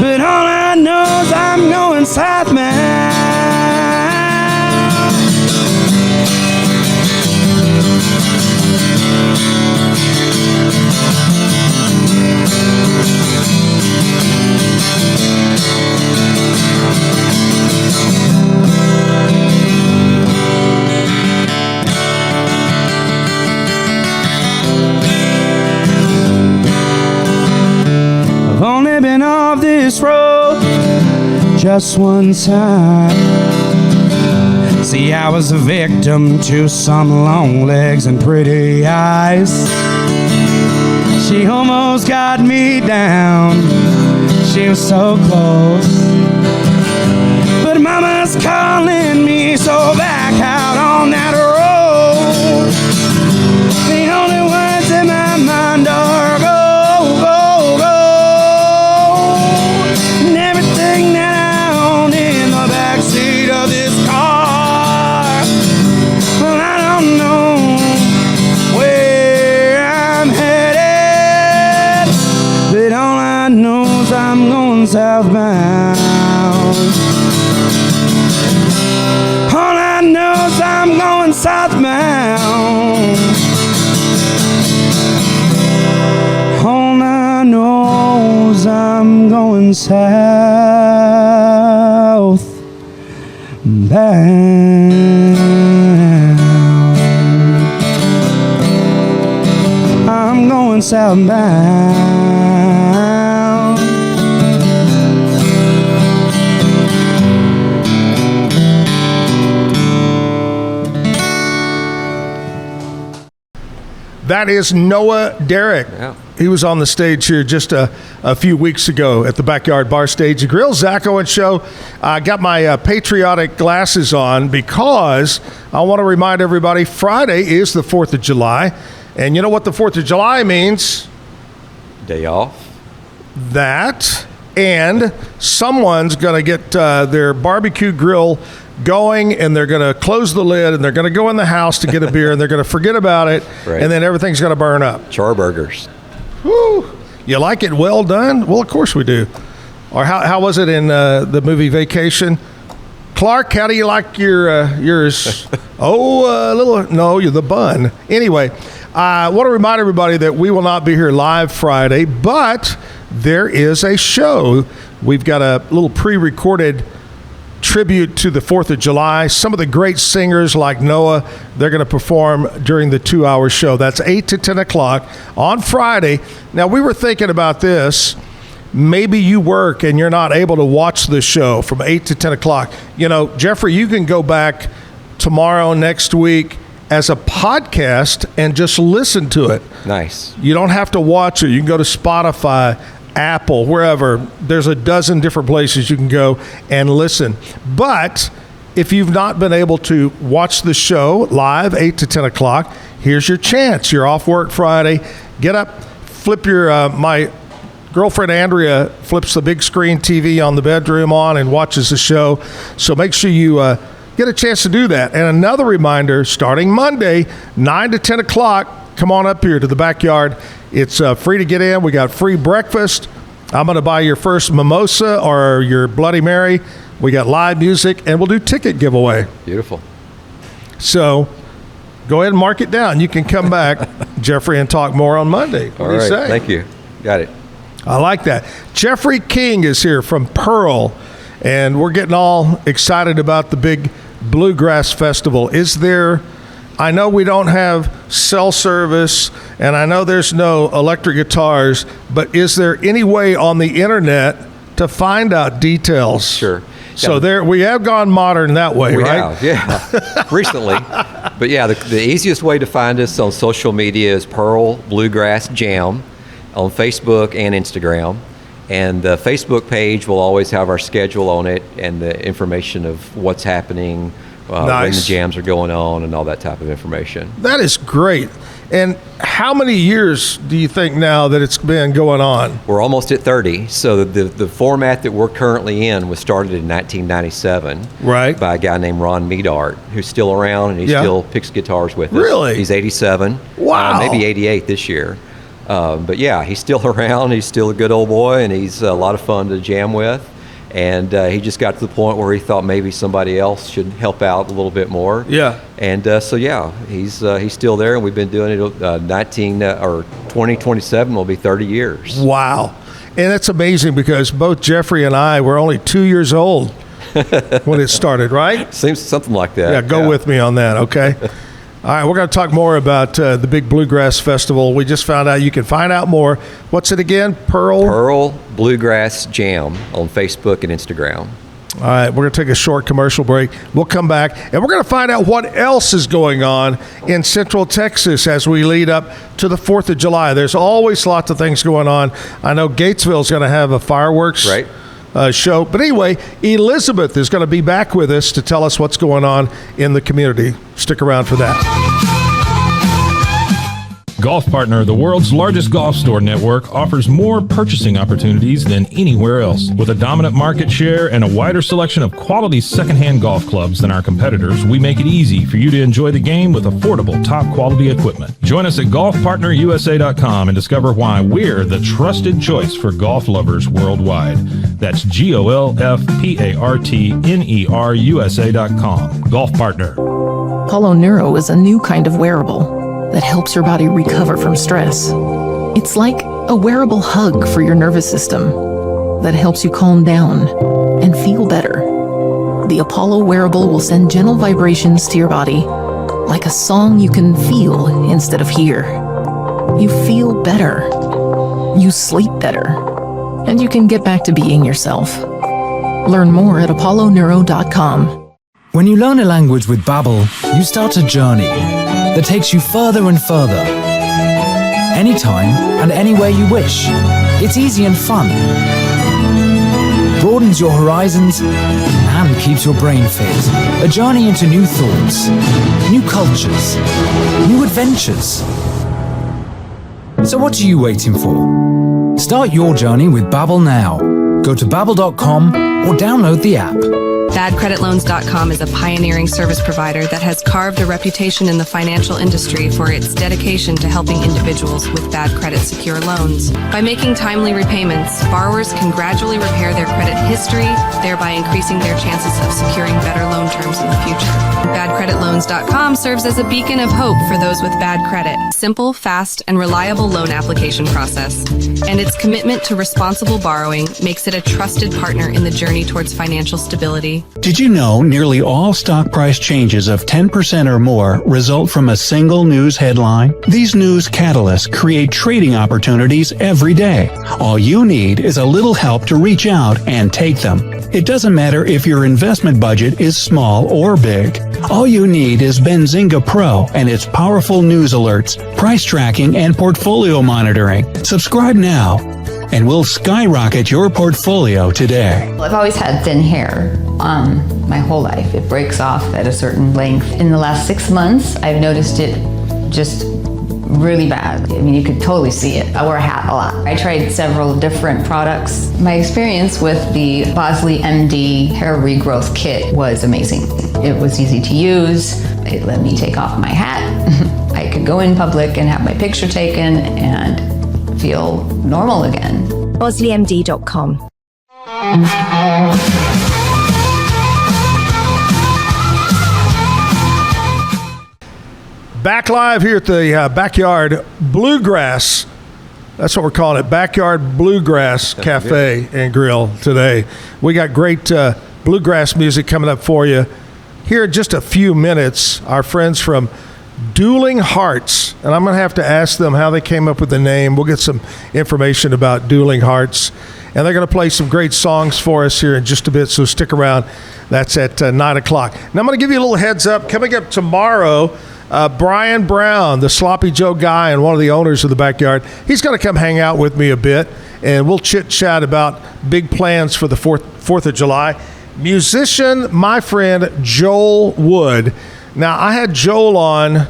But all I know is I'm going southbound. this road just one time. See, I was a victim to some long legs and pretty eyes. She almost got me down. She was so close. But mama's calling me, so back out on that road. The only words in my mind are go, go, go. And everything that I own in the backseat of this car. Well, I don't know where I'm headed, but all I know is I'm going southbound. All I know is I'm going southbound. All I know is I'm going southbound. I'm going southbound. That is Noah Derrick. Yeah. He was on the stage here just a few weeks ago at the Backyard Bar Stage and Grill. Zach Owens Show. I got my patriotic glasses on because I want to remind everybody Friday is the 4th of July. And you know what the 4th of July means? Day off. That. And someone's going to get their barbecue grill going, and they're going to close the lid, and they're going to go in the house to get a beer, and they're going to forget about it, Right. and then everything's going to burn up. Charburgers. Whew. You like it well done? Well, of course we do. Or how was it in the movie Vacation? Clark, how do you like yours? You're the bun. Anyway, I want to remind everybody that we will not be here live Friday, but there is a show. We've got a little pre-recorded tribute to the 4th of July. Some of the great singers like Noah, they're going to perform during the 2-hour show. That's 8 to 10 o'clock on Friday. Now, we were thinking about this. Maybe you work and you're not able to watch the show from 8 to 10 o'clock. You know, Jeffrey, you can go back tomorrow, next week, as a podcast and just listen to it. Nice. You don't have to watch it. You can go to Spotify, Apple, wherever. There's a dozen different places you can go and listen. But if you've not been able to watch the show live, 8 to 10 o'clock, here's your chance. You're off work Friday. Get up, flip your, my girlfriend Andrea flips the big screen TV on the bedroom on and watches the show. So make sure you get a chance to do that. And another reminder, starting Monday, 9 to 10 o'clock, come on up here to the Backyard. It's free to get in. We got free breakfast. I'm going to buy your first mimosa or your Bloody Mary. We got live music, and we'll do ticket giveaway. Beautiful. So go ahead and mark it down. You can come back, Jeffrey, and talk more on Monday. What do you say? Thank you. Got it. I like that. Jeffrey King is here from Pearl, and we're getting all excited about the big Bluegrass Festival. Is there... I know we don't have cell service, and I know there's no electric guitars, but is there any way on the internet to find out details? Sure. So there, we have gone modern that way, We right? have, yeah. Recently. But yeah, the easiest way to find us on social media is Pearl Bluegrass Jam on Facebook and Instagram. And the Facebook page will always have our schedule on it and the information of what's happening, when the jams are going on, and all that type of information. That is great. And how many years do you think now that it's been going on? We're almost at 30. So the format that we're currently in was started in 1997 by a guy named Ron Meadart, who's still around, and he still picks guitars with us. Really? He's 87. Wow. Maybe 88 this year. But yeah, he's still around. He's still a good old boy, and he's a lot of fun to jam with. And he just got to the point where he thought maybe somebody else should help out a little bit more. Yeah. And so yeah, he's still there, and we've been doing it. 2027 will be 30 years. Wow. And that's amazing because both Jeffrey and I were only 2 years old when it started, right? Seems something like that. Yeah, go with me on that, okay? All right, we're going to talk more about the big Bluegrass Festival. We just found out you can find out more. What's it again? Pearl Bluegrass Jam on Facebook and Instagram. All right, we're going to take a short commercial break. We'll come back, and we're going to find out what else is going on in Central Texas as we lead up to the 4th of July. There's always lots of things going on. I know Gatesville's going to have a fireworks show. But anyway, Elizabeth is going to be back with us to tell us what's going on in the community. Stick around for that. Golf Partner, the world's largest golf store network, offers more purchasing opportunities than anywhere else. With a dominant market share and a wider selection of quality secondhand golf clubs than our competitors, we make it easy for you to enjoy the game with affordable, top-quality equipment. Join us at golfpartnerusa.com and discover why we're the trusted choice for golf lovers worldwide. That's GOLFPARTNERUSA.com. Golf Partner. Apollo Neuro is a new kind of wearable that helps your body recover from stress. It's like a wearable hug for your nervous system that helps you calm down and feel better. The Apollo wearable will send gentle vibrations to your body, like a song you can feel instead of hear. You feel better. You sleep better. And you can get back to being yourself. Learn more at apolloneuro.com. When you learn a language with Babbel, you start a journey that takes you further and further. Anytime and anywhere you wish. It's easy and fun. Broadens your horizons and keeps your brain fit. A journey into new thoughts, new cultures, new adventures. So what are you waiting for? Start your journey with Babbel now. Go to babbel.com or download the app. BadCreditLoans.com is a pioneering service provider that has carved a reputation in the financial industry for its dedication to helping individuals with bad credit secure loans. By making timely repayments, borrowers can gradually repair their credit history, thereby increasing their chances of securing better loan terms in the future. BadCreditLoans.com serves as a beacon of hope for those with bad credit. Simple, fast, and reliable loan application process. And its commitment to responsible borrowing makes it a trusted partner in the journey towards financial stability. Did you know nearly all stock price changes of 10% or more result from a single news headline? These news catalysts create trading opportunities every day. All you need is a little help to reach out and take them. It doesn't matter if your investment budget is small or big. All you need is Benzinga Pro and its powerful news alerts, price tracking, and portfolio monitoring. Subscribe now, and we'll skyrocket your portfolio today. I've always had thin hair my whole life. It breaks off at a certain length. In the last 6 months, I've noticed it just really bad. I mean, you could totally see it. I wear a hat a lot. I tried several different products. My experience with the Bosley MD hair regrowth kit was amazing. It was easy to use. It let me take off my hat. I could go in public and have my picture taken and feel normal again. BosleyMD.com. Back live here at the Backyard Bluegrass. That's what we're calling it, Backyard Bluegrass Cafe and Grill today. We got great bluegrass music coming up for you. Here in just a few minutes, our friends from Dueling Hearts, and I'm going to have to ask them how they came up with the name. We'll get some information about Dueling Hearts, and they're going to play some great songs for us here in just a bit, so stick around. That's at 9 o'clock. Now I'm going to give you a little heads up. Coming up tomorrow, Brian Brown, the Sloppy Joe guy and one of the owners of the Backyard, he's going to come hang out with me a bit, and we'll chit-chat about big plans for the 4th of July. Musician, my friend, Joel Wood. Now, I had Joel on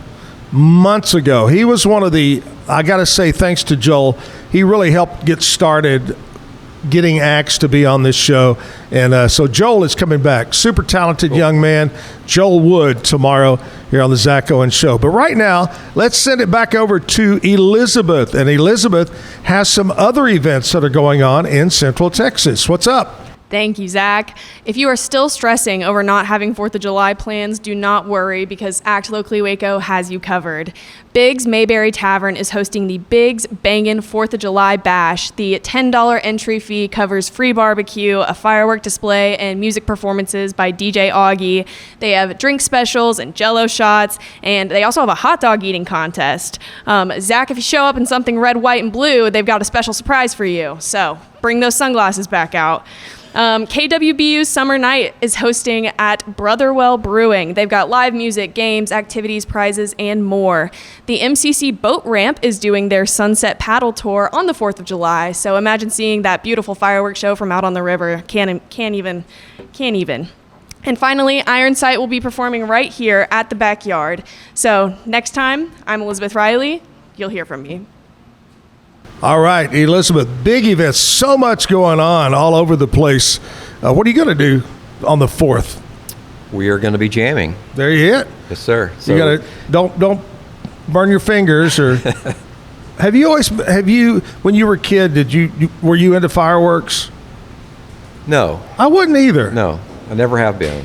months ago. He was one of the, I got to say, thanks to Joel, he really helped get started getting acts to be on this show. And so Joel is coming back. Super talented young man, Joel Wood, tomorrow here on the Zach Owens Show. But right now, let's send it back over to Elizabeth. And Elizabeth has some other events that are going on in Central Texas. What's up? Thank you, Zach. If you are still stressing over not having 4th of July plans, do not worry because Act Locally Waco has you covered. Biggs Mayberry Tavern is hosting the Biggs Bangin' 4th of July Bash. The $10 entry fee covers free barbecue, a firework display, and music performances by DJ Augie. They have drink specials and jello shots, and they also have a hot dog eating contest. Zach, if you show up in something red, white, and blue, they've got a special surprise for you. So bring those sunglasses back out. KWBU's Summer Night is hosting at Brotherwell Brewing. They've got live music, games, activities, prizes, and more. The MCC Boat Ramp is doing their Sunset Paddle Tour on the 4th of July. So imagine seeing that beautiful fireworks show from out on the river. Can't even. And finally, Iron Sight will be performing right here at the backyard. So next time, I'm Elizabeth Riley. You'll hear from me. All right, Elizabeth, big events, so much going on all over the place. What are you going to do on the 4th? We are going to be jamming. There you hit. Yes, sir. So you got to don't burn your fingers or. Have you when you were a kid, were you into fireworks? No. I wasn't either. No, I never have been.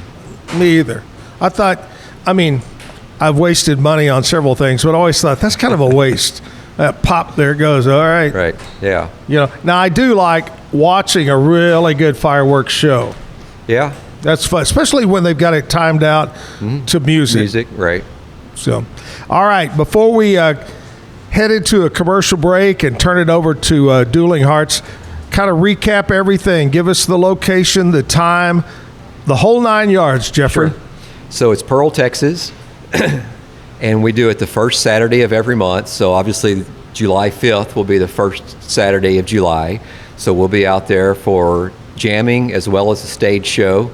Me either. I've wasted money on several things, but I always thought that's kind of a waste. Pop, there it goes. All right. Right. Yeah. Now I do like watching a really good fireworks show. Yeah. That's fun, especially when they've got it timed out to music. Music, right. So, all right. Before we head into a commercial break and turn it over to Dueling Hearts, kind of recap everything. Give us the location, the time, the whole 9 yards, Jeffrey. Sure. So it's Pearl, Texas. And we do it the first Saturday of every month. So obviously July 5th will be the first Saturday of July. So we'll be out there for jamming as well as a stage show.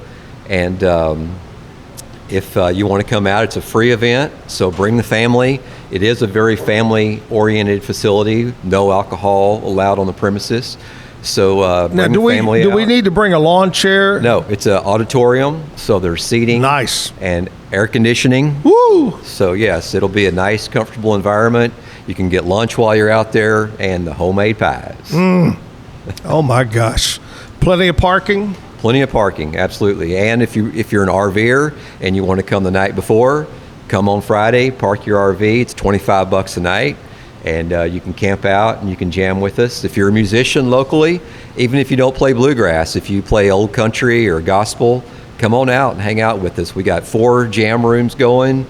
And if you want to come out, it's a free event. So bring the family. It is a very family-oriented facility. No alcohol allowed on the premises. So now, do we need to bring a lawn chair? No, it's an auditorium, so there's seating. Nice. And air conditioning. Woo! So yes, it'll be a nice, comfortable environment. You can get lunch while you're out there and the homemade pies. Oh my gosh. Plenty of parking? Plenty of parking, absolutely. And if you're an RVer and you want to come the night before, come on Friday, park your RV. It's $25 a night. And you can camp out and you can jam with us. If you're a musician locally, even if you don't play bluegrass, if you play old country or gospel, come on out and hang out with us. We got 4 jam rooms going,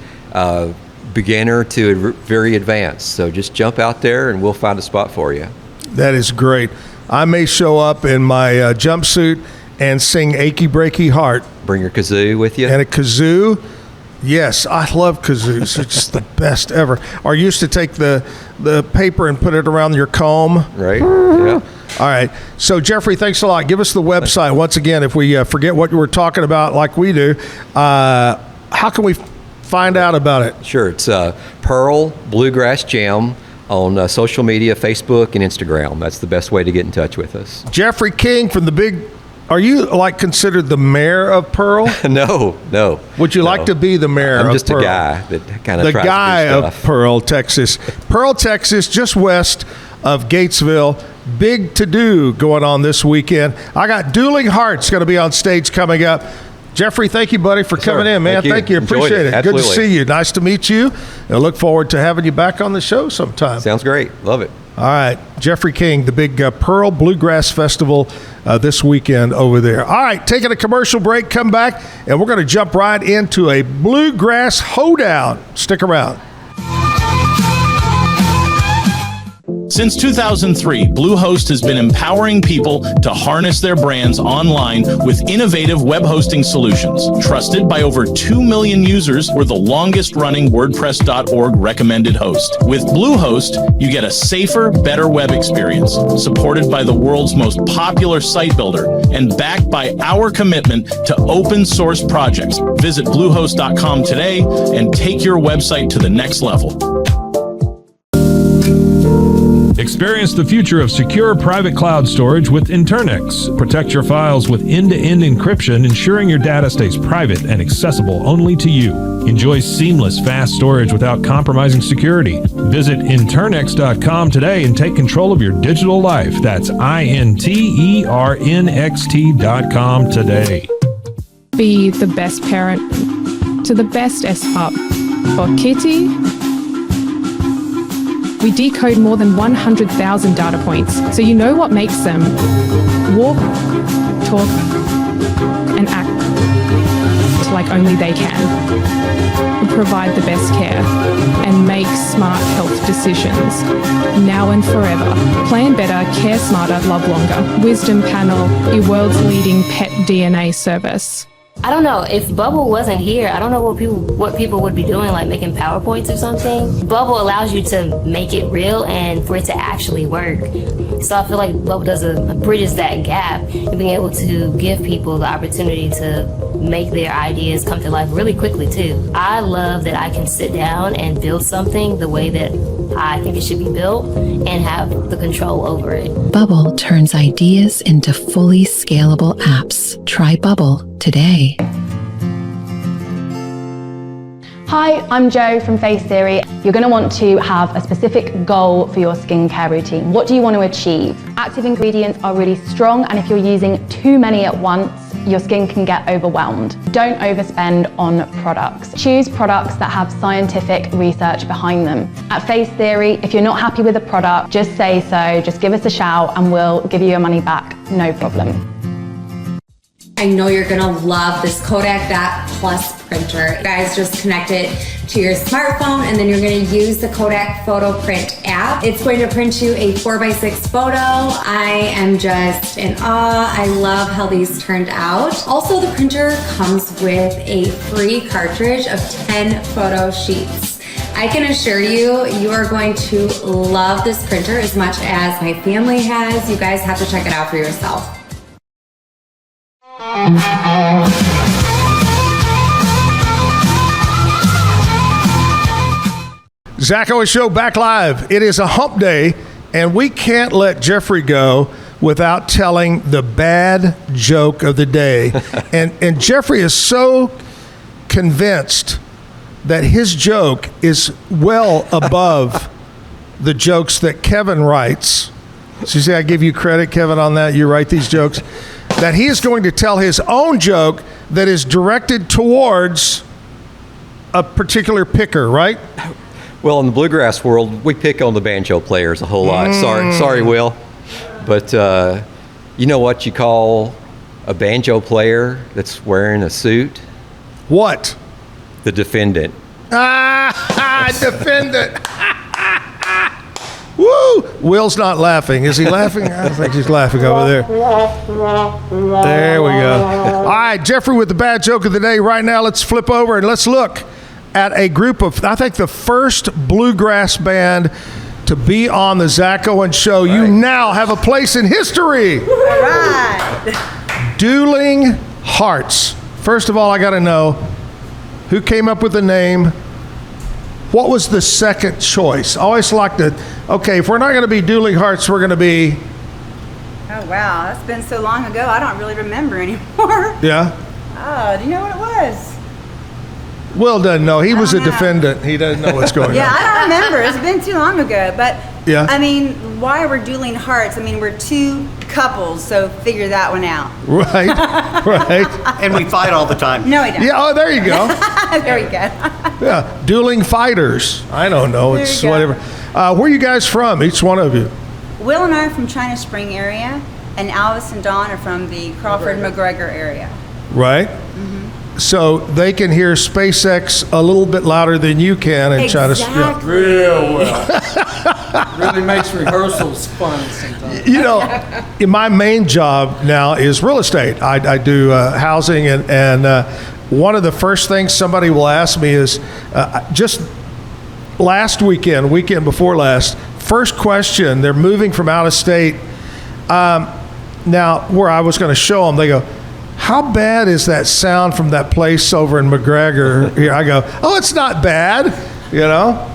beginner to very advanced. So just jump out there and we'll find a spot for you. That is great. I may show up in my jumpsuit and sing Achy Breaky Heart. Bring your kazoo with you. And a kazoo. Yes, I love kazoos. It's just the best ever. Or you used to take the paper and put it around your comb. Right, yeah. All right. So, Jeffrey, thanks a lot. Give us the website. Once again, if we forget what we're talking about like we do, how can we find out about it? Sure. It's Pearl Bluegrass Jam on social media, Facebook and Instagram. That's the best way to get in touch with us. Jeffrey King from the big... Are you considered the mayor of Pearl? No. Would you like to be the mayor of Pearl? I'm just a guy that kind of tries to do stuff. The guy of Pearl, Texas. Pearl, Texas, just west of Gatesville. Big to-do going on this weekend. I got Dueling Hearts going to be on stage coming up. Jeffrey, thank you, buddy, for coming in, man. Thank you. Appreciate it. Absolutely. Good to see you. Nice to meet you. I look forward to having you back on the show sometime. Sounds great. Love it. All right, Jeffrey King, the big Pearl Bluegrass Festival this weekend over there. All right, taking a commercial break, come back, and we're going to jump right into a Bluegrass hoedown. Stick around. Since 2003, Bluehost has been empowering people to harness their brands online with innovative web hosting solutions. Trusted by over 2 million users, we're the longest-running WordPress.org recommended host. With Bluehost, you get a safer, better web experience, supported by the world's most popular site builder, and backed by our commitment to open-source projects. Visit Bluehost.com today and take your website to the next level. Experience the future of secure private cloud storage with Internex. Protect your files with end-to-end encryption, ensuring your data stays private and accessible only to you. Enjoy seamless, fast storage without compromising security. Visit Internex.com today and take control of your digital life. That's INTERNXT.com today. Be the best parent to the best S-Pup. For Kitty, we decode more than 100,000 data points, so you know what makes them walk, talk, and act like only they can. We provide the best care and make smart health decisions now and forever. Plan better, care smarter, love longer. Wisdom Panel, your world's leading pet DNA service. I don't know, if Bubble wasn't here, I don't know what people would be doing, like making PowerPoints or something. Bubble allows you to make it real and for it to actually work. So I feel like Bubble bridges that gap and being able to give people the opportunity to make their ideas come to life really quickly too. I love that I can sit down and build something the way that I think it should be built and have the control over it. Bubble turns ideas into fully scalable apps. Try Bubble today. Hi, I'm Jo from Face Theory. You're going to want to have a specific goal for your skincare routine. What do you want to achieve? Active ingredients are really strong, and if you're using too many at once, your skin can get overwhelmed. Don't overspend on products. Choose products that have scientific research behind them. At Face Theory, if you're not happy with a product, just say so, just give us a shout and we'll give you your money back, no problem. I know you're gonna love this Kodak Dot Plus printer. You guys just connect it to your smartphone and then you're gonna use the Kodak Photo Print app. It's going to print you a 4x6 photo. I am just in awe. I love how these turned out. Also, the printer comes with a free cartridge of 10 photo sheets. I can assure you, you are going to love this printer as much as my family has. You guys have to check it out for yourself. Zach Owens Show back live. It is a hump day, and we can't let Jeffrey go without telling the bad joke of the day. and Jeffrey is so convinced that his joke is well above the jokes that Kevin writes. So you see, I give you credit, Kevin, on that. You write these jokes. That he is going to tell his own joke that is directed towards a particular picker, right? Well, in the bluegrass world, we pick on the banjo players a whole lot. Sorry, Will. But you know what you call a banjo player that's wearing a suit? What? The defendant. Defendant. Woo! Will's not laughing. Is he laughing? I think he's laughing over there. There we go. All right, Jeffrey with the bad joke of the day. Right now, let's flip over and let's look at a group of, I think, the first bluegrass band to be on the Zach Owens Show. Right. You now have a place in history. All right. Dueling Hearts. First of all, I got to know who came up with the name. What was the second choice? I always like to, okay, if we're not going to be Dueling Hearts, we're going to be... Oh, wow. That's been so long ago, I don't really remember anymore. Yeah? Oh, do you know what it was? Will doesn't know. He was a defendant. He doesn't know what's going on. Yeah, I don't remember. It's been too long ago. But, yeah. I mean, why we're Dueling Hearts? I mean, we're two couples, so figure that one out. Right, right. And we fight all the time. No, we don't. Yeah, oh, there you go. There we go. Yeah, dueling fighters. I don't know. It's whatever. Where are you guys from, each one of you? Will and I are from China Spring area, and Alice and Dawn are from the Crawford McGregor area. Right. So they can hear SpaceX a little bit louder than you can in China. Yeah. Real well. Really makes rehearsals fun sometimes. You know, my main job now is real estate. I do housing, and one of the first things somebody will ask me is just weekend before last, first question, they're moving from out of state. Now, where I was going to show them, they go, how bad is that sound from that place over in McGregor? Here I go, oh, it's not bad, you know.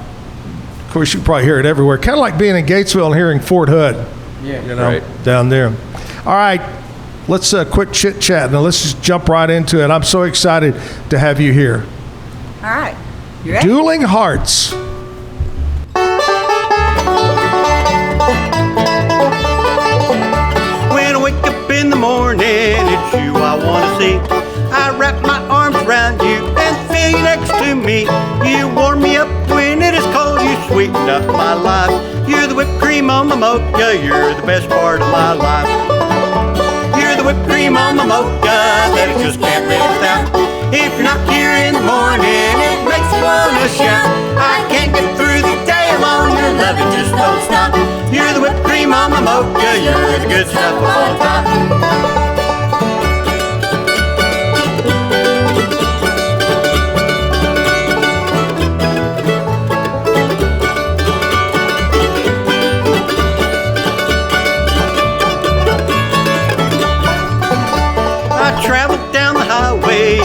Of course, you probably hear it everywhere. Kind of like being in Gatesville and hearing Fort Hood. Yeah. You know, down there. All right, let's quick chit chat. Now let's just jump right into it. I'm so excited to have you here. All right. You ready? Dueling Hearts. When I wake up in the morning, it's you I want to see. I wrap my arms around you and feel you next to me. You warm me up when it is cold, you sweeten up my life. You're the whipped cream on my mocha, you're the best part of my life. You're the whipped cream on my mocha that I just can't live without. If you're not here in the morning, it makes me wanna shout. I can't get through the day alone, your loving just don't stop. You're the whipped cream on my mocha, you're the good stuff on top.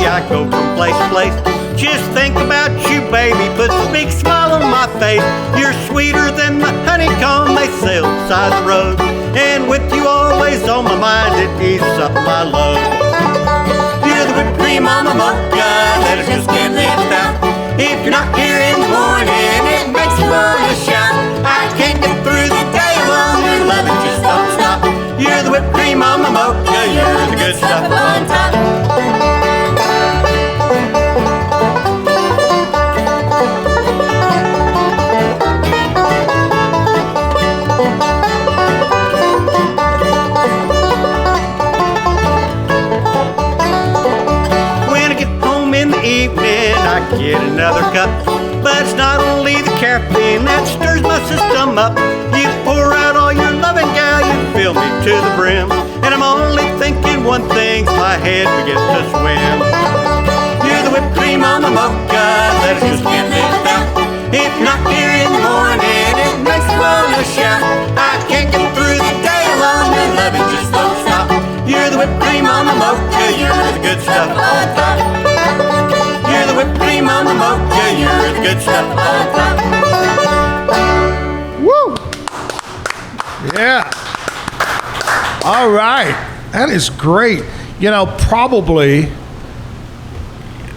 I go from place to place. Just think about you, baby, puts a big smile on my face. You're sweeter than the honeycomb they sell beside the road. And with you always on my mind, it eases up my load. You're the whipped cream on my mocha that I just can't live without. If you're not here in the morning, it makes me wanna shout. I can't get through the day alone, your loving just don't stop. You're the whipped cream on my mocha, you're the good stuff on top. I get another cup, but it's not only the caffeine that stirs my system up. You pour out all your loving, gal, you fill me to the brim, and I'm only thinking one thing, my head begins to swim. You're the whipped cream on my mocha that I just can't live without. If you're not here in the morning, it makes me wanna shout. I can't get through the day alone, your loving just don't stop. You're the whipped cream on my mocha, you're the good stuff on top. You're the whipped cream on the mocha, you're the good stuff on top. Woo! Yeah. All right. That is great. You know, probably,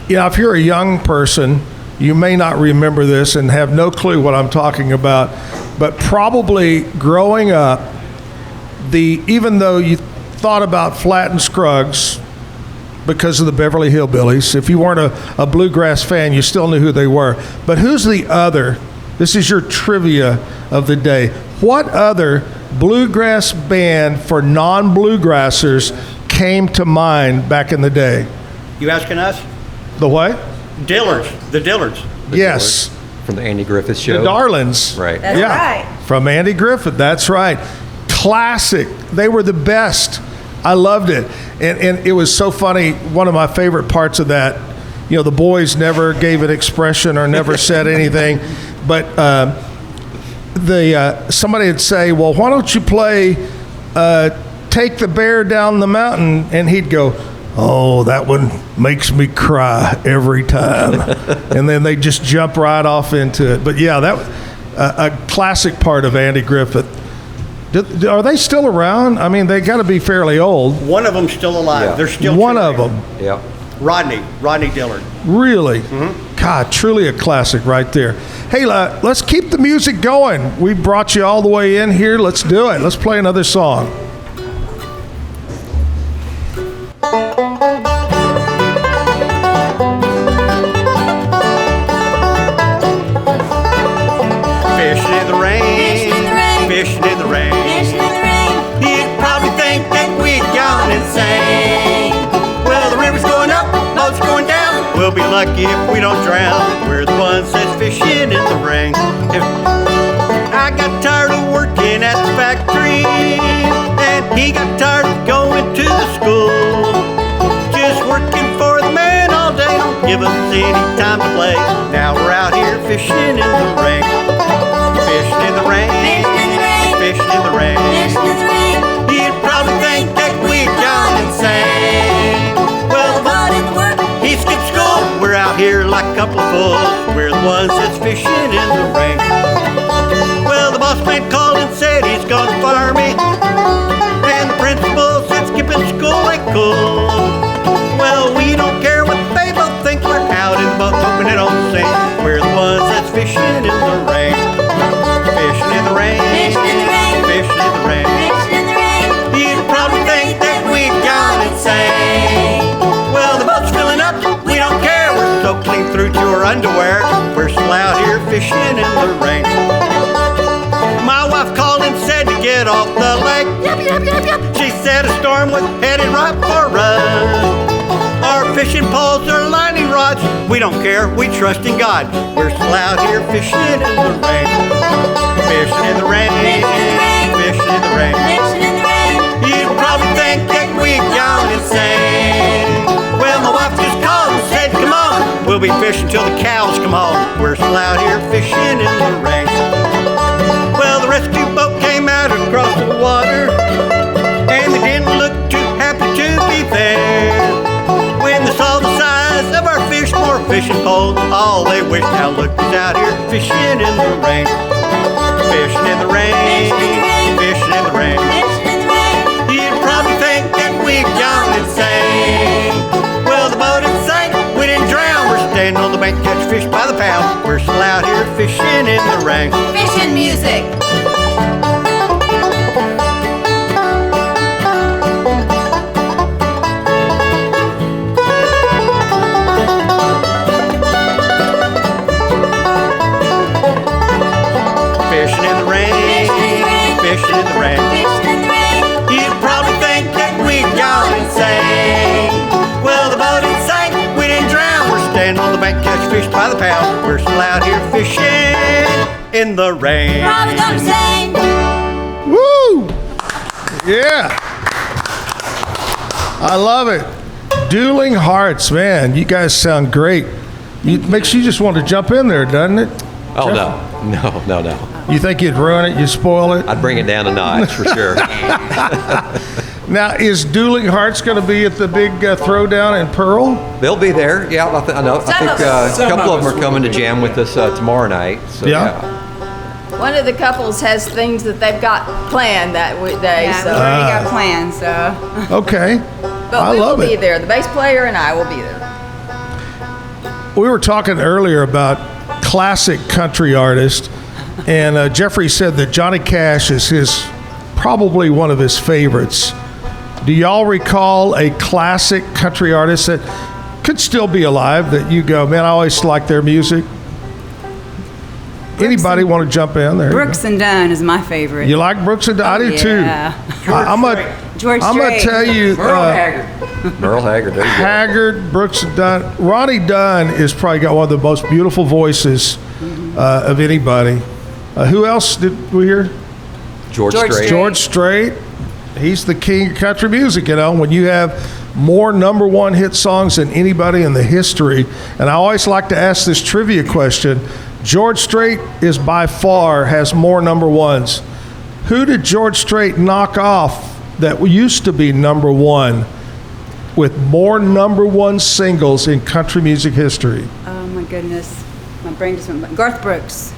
if you're a young person, you may not remember this and have no clue what I'm talking about, but probably growing up, even though you thought about Flatt and Scruggs, because of the Beverly Hillbillies. If you weren't a Bluegrass fan, you still knew who they were. But who's the other? This is your trivia of the day. What other Bluegrass band for non-Bluegrassers came to mind back in the day? You asking us? The what? Dillards. The Dillards. Yes. From the Andy Griffith Show. The Darlings. Right. That's right. From Andy Griffith. That's right. Classic. They were the best. I loved it. And it was so funny. One of my favorite parts of that, the boys never gave an expression or never said anything. But somebody would say, well, why don't you play Take the Bear Down the Mountain? And he'd go, oh, that one makes me cry every time. And then they just jump right off into it. But yeah, that a classic part of Andy Griffith. Are they still around? I mean, they got to be fairly old. One of them's still alive. Yeah. They're still one of them. Yeah. Rodney Dillard. Really? Mm-hmm. God, truly a classic right there. Hey, let's keep the music going. We brought you all the way in here. Let's do it. Let's play another song. Fishing in the rain. Fishing in the rain. You'd probably think that we'd gone insane. Well, the river's going up, boat's going down. We'll be lucky if we don't drown. We're the ones that's fishing in the rain. If I got tired of working at the factory, and he got tired of going to the school. Just working for the man all day, don't give us any time to play. Now we're out here fishing in the rain. Fishing in the rain. Fishing in the rain. You'd probably think that we'd gone insane. Well, the boat didn't work, he skipped school. We're out here like a couple of fools. We're the ones that's fishing in the rain. through to her underwear. We're still out here fishing in the rain. My wife called and said to get off the lake. Yep, yep, yep, yep. She said a storm was headed right for us. Our fishing poles are lining rods. We don't care, we trust in God. We're still out here fishing in the rain. Fishing in the rain. Fishing in the rain. Fishing in the rain. You'd probably think that we've gone insane. Well, my wife just called and said, come on. We'll be fishing till the cows come home. We're still out here fishing in the rain. Well, the rescue boat came out across the water, and they didn't look too happy to be there. When they saw the size of our fish, more fishing poles, all they wished now look was out here fishing in the rain. Fishing in the rain. Fishing in the rain. You'd probably think that we've gone insane. Well, the boat had sank, we didn't drown. We're standing on the bank, catch fish by the pound. We're still out here fishing in the rain. Fishing music. Fishing in the rain. Fishing in the rain. You'd probably think that we've gone insane. Well, the boat had sank, we didn't drown. We're standing on the bank, catch fish by the pound. We're still out here fishing in the rain. Probably gone insane. Woo! Yeah. I love it. Dueling Hearts, man. You guys sound great. Makes you just want to jump in there, doesn't it? Oh, Jeff? no. You think you'd ruin it? You'd spoil it? I'd bring it down a notch for sure. Now, is Dueling Hearts going to be at the big throwdown in Pearl? They'll be there. Yeah, I know. I think a couple of them are coming to jam with us tomorrow night. So, yeah. One of the couples has things that they've got planned that day. Yeah, so we already got plans, so. Okay. But we will be there. The bass player and I will be there. We were talking earlier about classic country artists, and Jeffrey said that Johnny Cash is probably one of his favorites. Do y'all recall a classic country artist that could still be alive that you go, man, I always liked their music? Anybody want to jump in there? Brooks and Dunn is my favorite. You like Brooks and Dunn? I do too. I'm going to tell you. Merle Haggard. Merle Haggard. There you go. Haggard, Brooks and Dunn. Ronnie Dunn is probably got one of the most beautiful voices of anybody. Who else did we hear? George Strait. George Strait. He's the king of country music, you know, when you have more number one hit songs than anybody in the history. And I always like to ask this trivia question. George Strait is by far has more number ones. Who did George Strait knock off that used to be number one with more number one singles in country music history? Oh my goodness. My brain just went blank. Garth Brooks.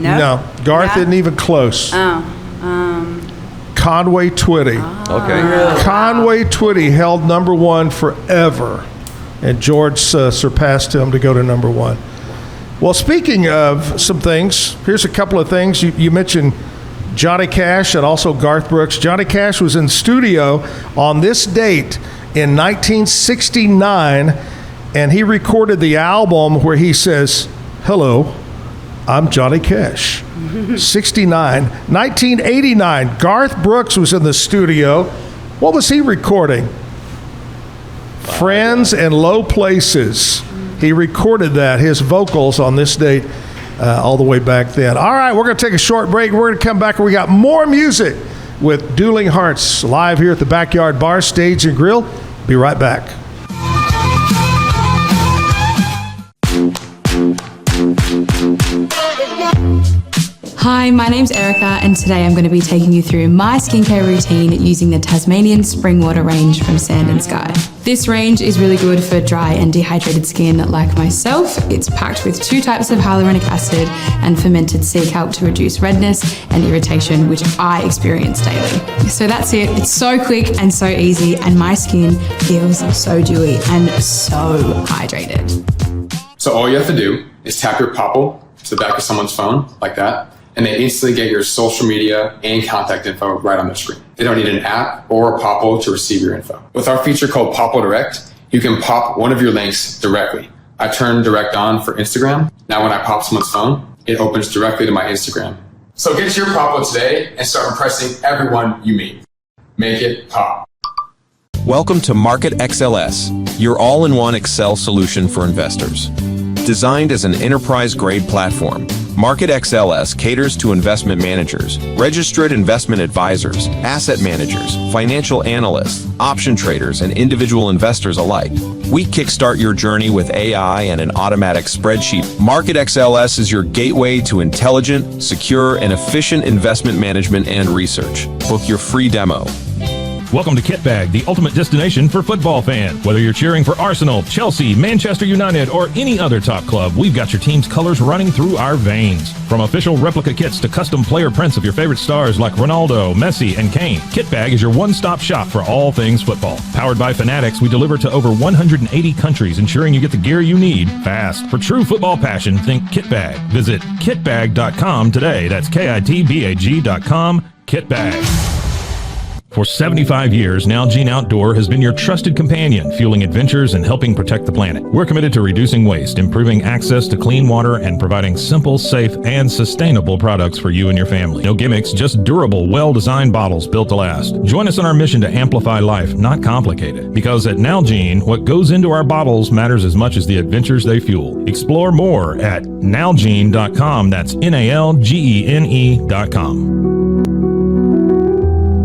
No? Garth isn't even close. Conway Twitty. Okay. Conway Twitty held number one forever, and George surpassed him to go to number one. Well, speaking of some things, here's a couple of things. You mentioned Johnny Cash and also Garth Brooks. Johnny Cash was in studio on this date in 1969, and he recorded the album where he says, "Hello, I'm Johnny Cash." 69. 1989, Garth Brooks was in the studio. What was he recording? Friends and Low Places. He recorded that, his vocals on this date, all the way back then. All right, we're going to take a short break. We're going to come back and we got more music with Dueling Hearts live here at the Backyard Bar, Stage and Grill. Be right back. Hi, my name's Erica, and today I'm going to be taking you through my skincare routine using the Tasmanian Spring Water range from Sand and Sky. This range is really good for dry and dehydrated skin like myself. It's packed with 2 types of hyaluronic acid and fermented sea kelp to reduce redness and irritation, which I experience daily. So that's it. It's so quick and so easy, and my skin feels so dewy and so hydrated. So all you have to do is tap your Popple to the back of someone's phone, like that, and they instantly get your social media and contact info right on their screen. They don't need an app or a Popple to receive your info. With our feature called Popple Direct, you can pop one of your links directly. I turned direct on for Instagram. Now when I pop someone's phone, it opens directly to my Instagram. So get your Poplo today and start impressing everyone you meet. Make it pop. Welcome to Market XLS, your all-in-one Excel solution for investors. Designed as an enterprise-grade platform, Market XLS caters to investment managers, registered investment advisors, asset managers, financial analysts, option traders, and individual investors alike. We kickstart your journey with AI and an automatic spreadsheet. Market XLS is your gateway to intelligent, secure, and efficient investment management and research. Book your free demo. Welcome to Kitbag, the ultimate destination for football fans. Whether you're cheering for Arsenal, Chelsea, Manchester United, or any other top club, we've got your team's colors running through our veins. From official replica kits to custom player prints of your favorite stars like Ronaldo, Messi, and Kane, Kitbag is your one-stop shop for all things football. Powered by Fanatics, we deliver to over 180 countries, ensuring you get the gear you need fast. For true football passion, think Kitbag. Visit kitbag.com today. That's kitbag.com. Kitbag. For 75 years, Nalgene Outdoor has been your trusted companion, fueling adventures and helping protect the planet. We're committed to reducing waste, improving access to clean water, and providing simple, safe, and sustainable products for you and your family. No gimmicks, just durable, well-designed bottles built to last. Join us in our mission to amplify life, not complicate it. Because at Nalgene, what goes into our bottles matters as much as the adventures they fuel. Explore more at nalgene.com. That's NALGENE.com.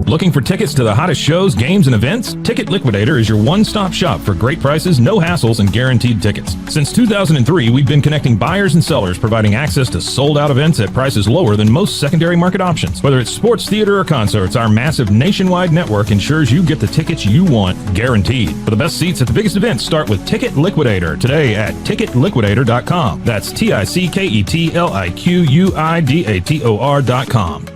Looking for tickets to the hottest shows, games, and events? Ticket Liquidator is your one-stop shop for great prices, no hassles, and guaranteed tickets. Since 2003, we've been connecting buyers and sellers, providing access to sold-out events at prices lower than most secondary market options. Whether it's sports, theater, or concerts, our massive nationwide network ensures you get the tickets you want, guaranteed. For the best seats at the biggest events, start with Ticket Liquidator today at ticketliquidator.com. That's TICKETLIQUIDATOR.com.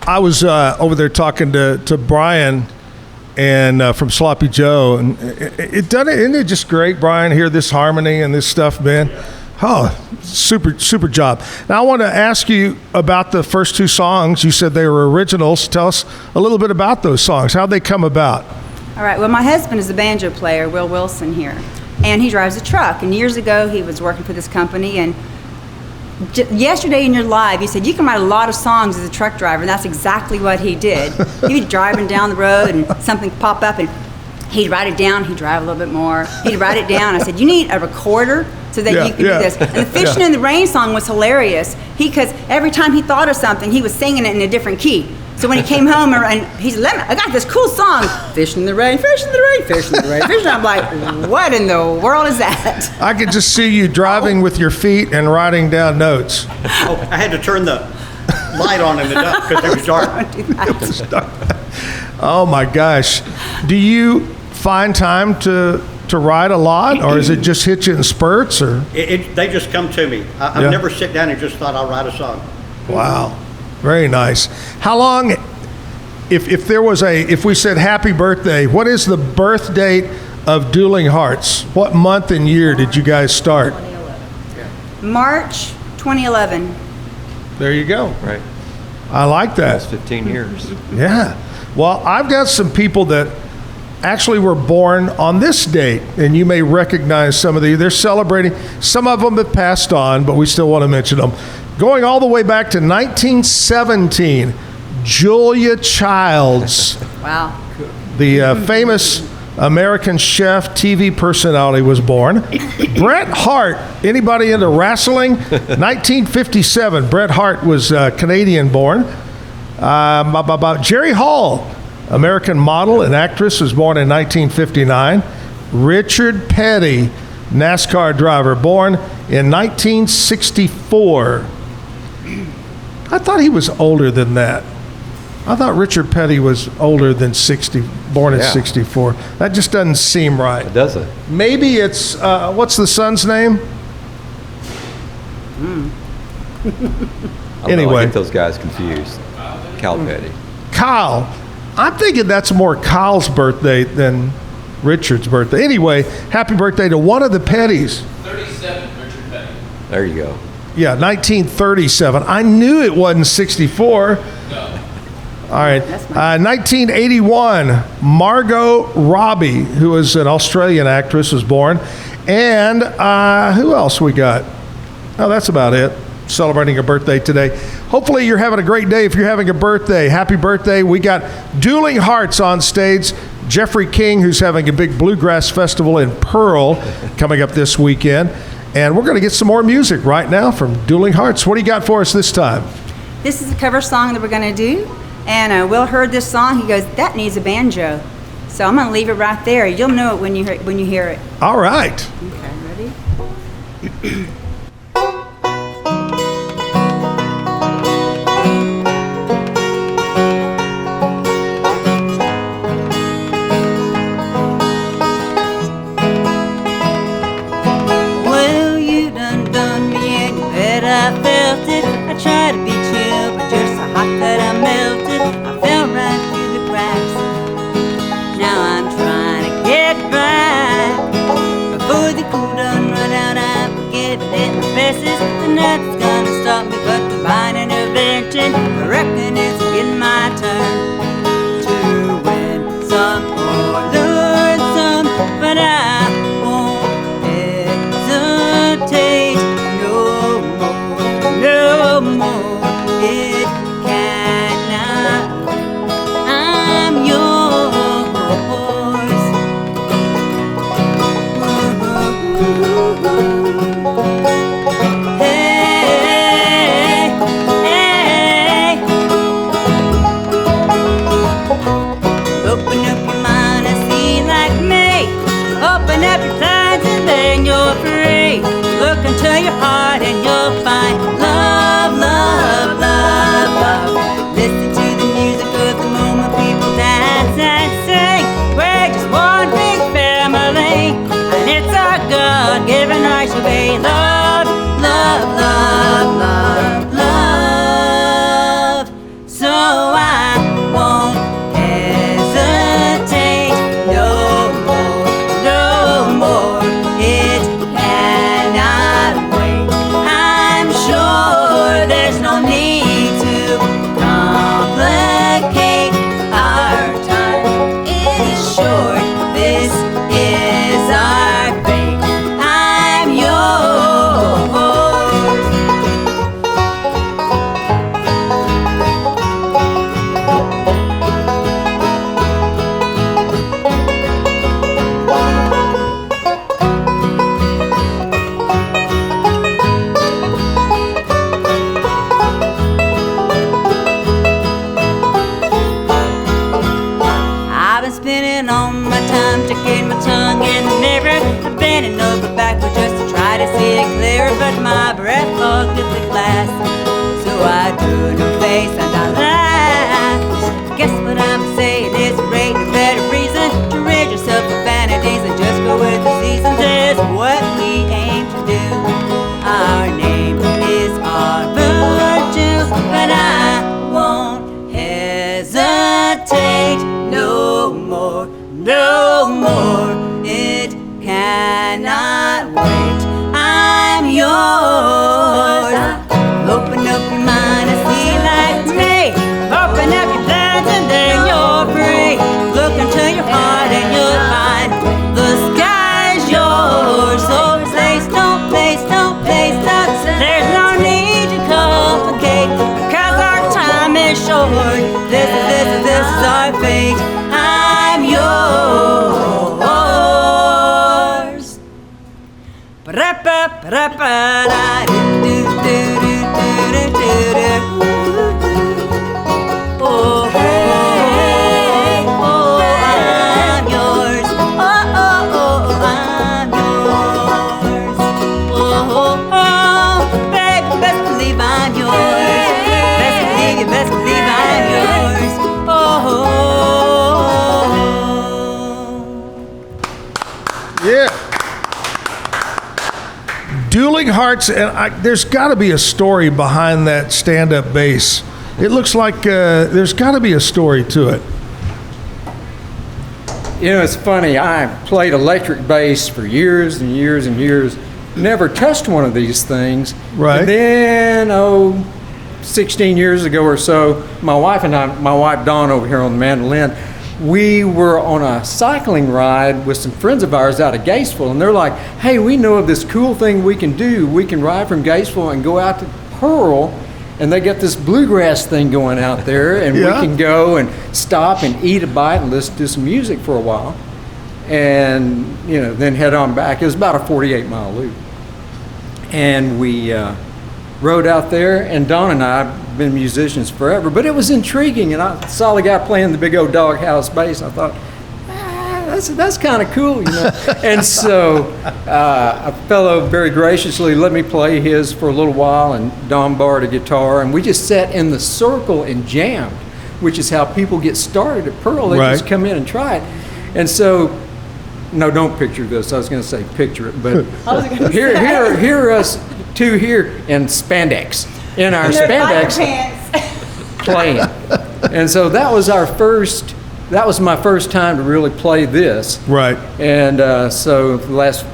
I was over there talking to Brian and from Sloppy Joe, and isn't it just great, Brian, hear this harmony and this stuff, man? Oh, super job. Now, I want to ask you about the first two songs. You said they were originals. Tell us a little bit about those songs. How'd they come about? All right, well, my husband is a banjo player, Will Wilson here, and he drives a truck. And years ago, he was working for this company, and yesterday in your live, you said you can write a lot of songs as a truck driver, and that's exactly what he did. He'd be driving down the road, and something pop up, and he'd write it down. He'd drive a little bit more. He'd write it down. I said, you need a recorder so that you can do this. And the Fishing in the Rain song was hilarious because every time he thought of something, he was singing it in a different key. So when he came home and he said, I got this cool song, Fishing in the Rain, Fishing in the Rain, Fishing in the Rain, Fishing. I'm like, what in the world is that? I could just see you driving with your feet and writing down notes. Oh, I had to turn the light on in the dark because it was dark. Oh my gosh. Do you find time to write a lot, or is it just hit you in spurts? Or They just come to me. I've never sit down and just thought I'll write a song. Wow. Very nice. How long, if we said happy birthday, what is the birth date of Dueling Hearts? What month and year did you guys start? 2011. March 2011. There you go. Right. I like that. That's 15 years. Yeah. Well, I've got some people that actually were born on this date, and you may recognize some of these. They're celebrating. Some of them have passed on, but we still want to mention them. Going all the way back to 1917, Julia Childs. Wow. The famous American chef, TV personality, was born. Bret Hart, anybody into wrestling? 1957, Bret Hart was Canadian born. Jerry Hall, American model and actress, was born in 1959. Richard Petty, NASCAR driver, born in 1964. I thought he was older than that. I thought Richard Petty was older than 60, born in 64. That just doesn't seem right. It doesn't. Maybe it's, what's the son's name? Anyway. I get those guys confused. Cal Petty. Kyle. I'm thinking that's more Kyle's birthday than Richard's birthday. Anyway, happy birthday to one of the Pettys. 37, Richard Petty. There you go. Yeah, 1937. I knew it wasn't 64. All right. 1981, Margot Robbie, who was an Australian actress, was born. And who else we got? Oh, that's about it. Celebrating a birthday today. Hopefully you're having a great day if you're having a birthday. Happy birthday. We got Dueling Hearts on stage. Jeffrey King, who's having a big Bluegrass festival in Pearl coming up this weekend. And we're going to get some more music right now from Dueling Hearts. What do you got for us this time? This is a cover song that we're going to do. And Will heard this song. He goes, that needs a banjo. So I'm going to leave it right there. You'll know it when you hear it. All right. Okay, ready? Well, you done me and you bet I felt it. I tried to be chill, but you're so hot that I melted. I fell right through the cracks. Now I'm trying to get back. Before the cool done run out, I'm forgetting it in the faces. And nothing's gonna stop me but divine intervention. I reckon it's getting my turn to win some or learn some, but I won't hesitate no more. It cannot. I'm yours. Hey, hey. Open up your mind and see like me. Open up your plans and then you're free. Look into your heart and you'll find love, love, love, love. Listen to the music of the moment, people dance and sing. We're just one big family, and it's our God-given right to be love, love, love, love, love. So I won't hesitate no more. It cannot wait. I'm sure there's no need to complicate. Our time is short. This is our fate. I'm yours. I've been spending all my time sticking my tongue in the mirror. I've bending over backward just to try to see it clearer, but my breath fogged up the glass. So I drew no face and I laughed. Guess what I'm saying is there ain't no better reason to rid yourself of vanities and just go with the seasons. Is what we aim to do. Our name is our virtue, but I won't hesitate no more, no more. It cannot wait. I'm yours. Open up your mind and see like me. Open up your plans and then you're free. Look into your heart and you'll find the sky's yours. So please don't, please don't, please don't. There's no need to complicate, because our time is short. This is our fate. I'm yours. Oh, hey, oh, I'm yours. Oh, oh, oh, I'm yours. Oh, oh, baby, best believe I'm yours. Best believe I'm yours. Oh, Yeah. Dueling Hearts, and there's got to be a story behind that stand-up bass. It looks like there's got to be a story to it. You know, it's funny. I played electric bass for years and years and years, never touched one of these things. Right. And then, 16 years ago or so, my wife Dawn over here on the mandolin, we were on a cycling ride with some friends of ours out of Gatesville, and they're like, hey, we know of this cool thing we can do. We can ride from Gatesville and go out to Pearl, and they got this bluegrass thing going out there, and we can go and stop and eat a bite and listen to some music for a while, and then head on back. It was about a 48-mile loop, and we rode out there, and Dawn and I have been musicians forever, but it was intriguing, and I saw the guy playing the big old doghouse bass, and I thought, that's kind of cool, And so a fellow very graciously let me play his for a little while, and Dawn borrowed a guitar, and we just sat in the circle and jammed, which is how people get started at Pearl. They just come in and try it. And so, no, don't picture this. I was going to say picture it, but here are us two here in spandex, in our spandex playing. And so that was my first time to really play this. Right. And so the last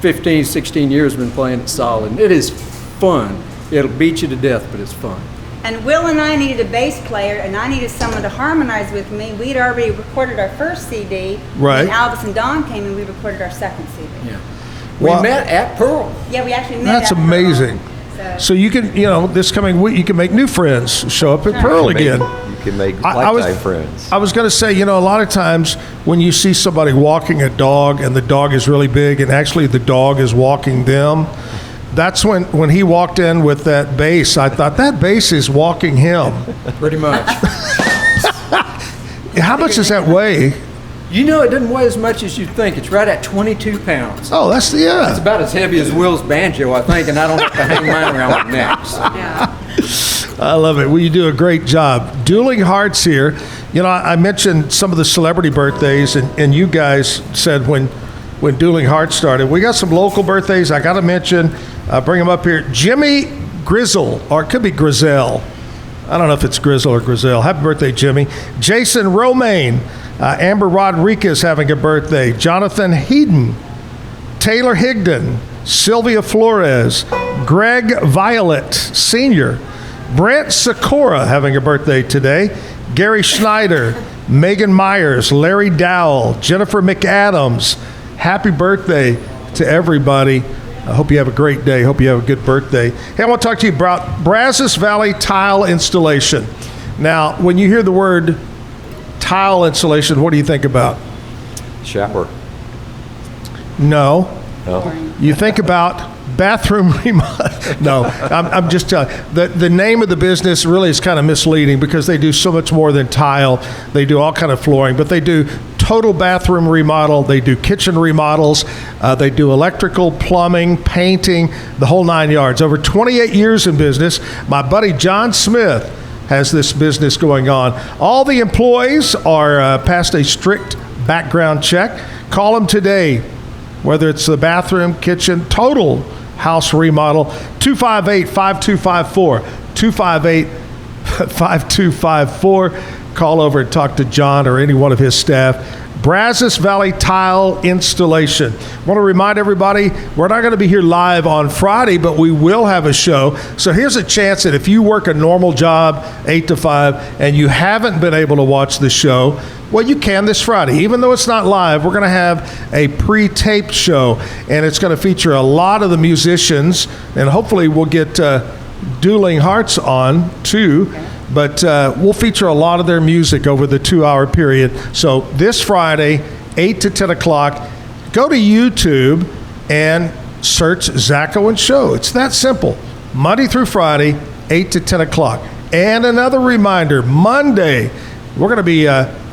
15, 16 years I've been playing it solid. It is fun. It'll beat you to death, but it's fun. And Will and I needed a bass player, and I needed someone to harmonize with me. We'd already recorded our first CD. Right. And Alvis and Dawn came, and we recorded our second CD. Yeah. We met at Pearl. Yeah, we actually met That's at amazing. Pearl. So you can, this coming week, you can make new friends, show up at Pearl again. You can make lifetime friends. I was going to say, a lot of times when you see somebody walking a dog and the dog is really big and actually the dog is walking them, that's when he walked in with that bass, I thought that bass is walking him. Pretty much. How much does that weigh? It doesn't weigh as much as you think. It's right at 22 pounds. Oh, that's It's about as heavy as Will's banjo, I think, and I don't have to hang mine around my neck. So. Yeah. I love it. Well, you do a great job. Dueling Hearts here. I mentioned some of the celebrity birthdays, and you guys said when Dueling Hearts started. We got some local birthdays I got to mention. Bring them up here. Jimmy Grizzle, or it could be Grizel. I don't know if it's Grizzle or Grizel. Happy birthday, Jimmy. Jason Romaine. Amber Rodriguez having a birthday. Jonathan Heaton. Taylor Higdon. Sylvia Flores. Greg Violet Sr. Brent Sikora having a birthday today. Gary Schneider. Megan Myers. Larry Dowell. Jennifer McAdams. Happy birthday to everybody. I hope you have a great day. Hope you have a good birthday. Hey, I want to talk to you about Brazos Valley Tile Installation. Now, when you hear the word tile installation, what do you think about? Shower. No. No. You think about bathroom remodel. No, I'm just telling you. The name of the business really is kind of misleading because they do so much more than tile. They do all kind of flooring, but they do total bathroom remodel. They do kitchen remodels. They do electrical, plumbing, painting, the whole 9 yards. Over 28 years in business. My buddy John Smith has this business going on. All the employees are passed a strict background check. Call them today, whether it's the bathroom, kitchen, total house remodel. 258-5254. 258-5254. Call over and talk to John or any one of his staff. Brazos Valley Tile Installation. I want to remind everybody, we're not going to be here live on Friday, but we will have a show. So here's a chance that if you work a normal job, 8 to 5, and you haven't been able to watch the show, well, you can this Friday. Even though it's not live, we're going to have a pre-taped show, and it's going to feature a lot of the musicians, and hopefully we'll get Dueling Hearts on, too. But we'll feature a lot of their music over the 2-hour period. So this Friday, 8 to 10 o'clock, go to YouTube and search Zacco and Show. It's that simple. Monday through Friday, 8 to 10 o'clock. And another reminder, Monday, we're going to be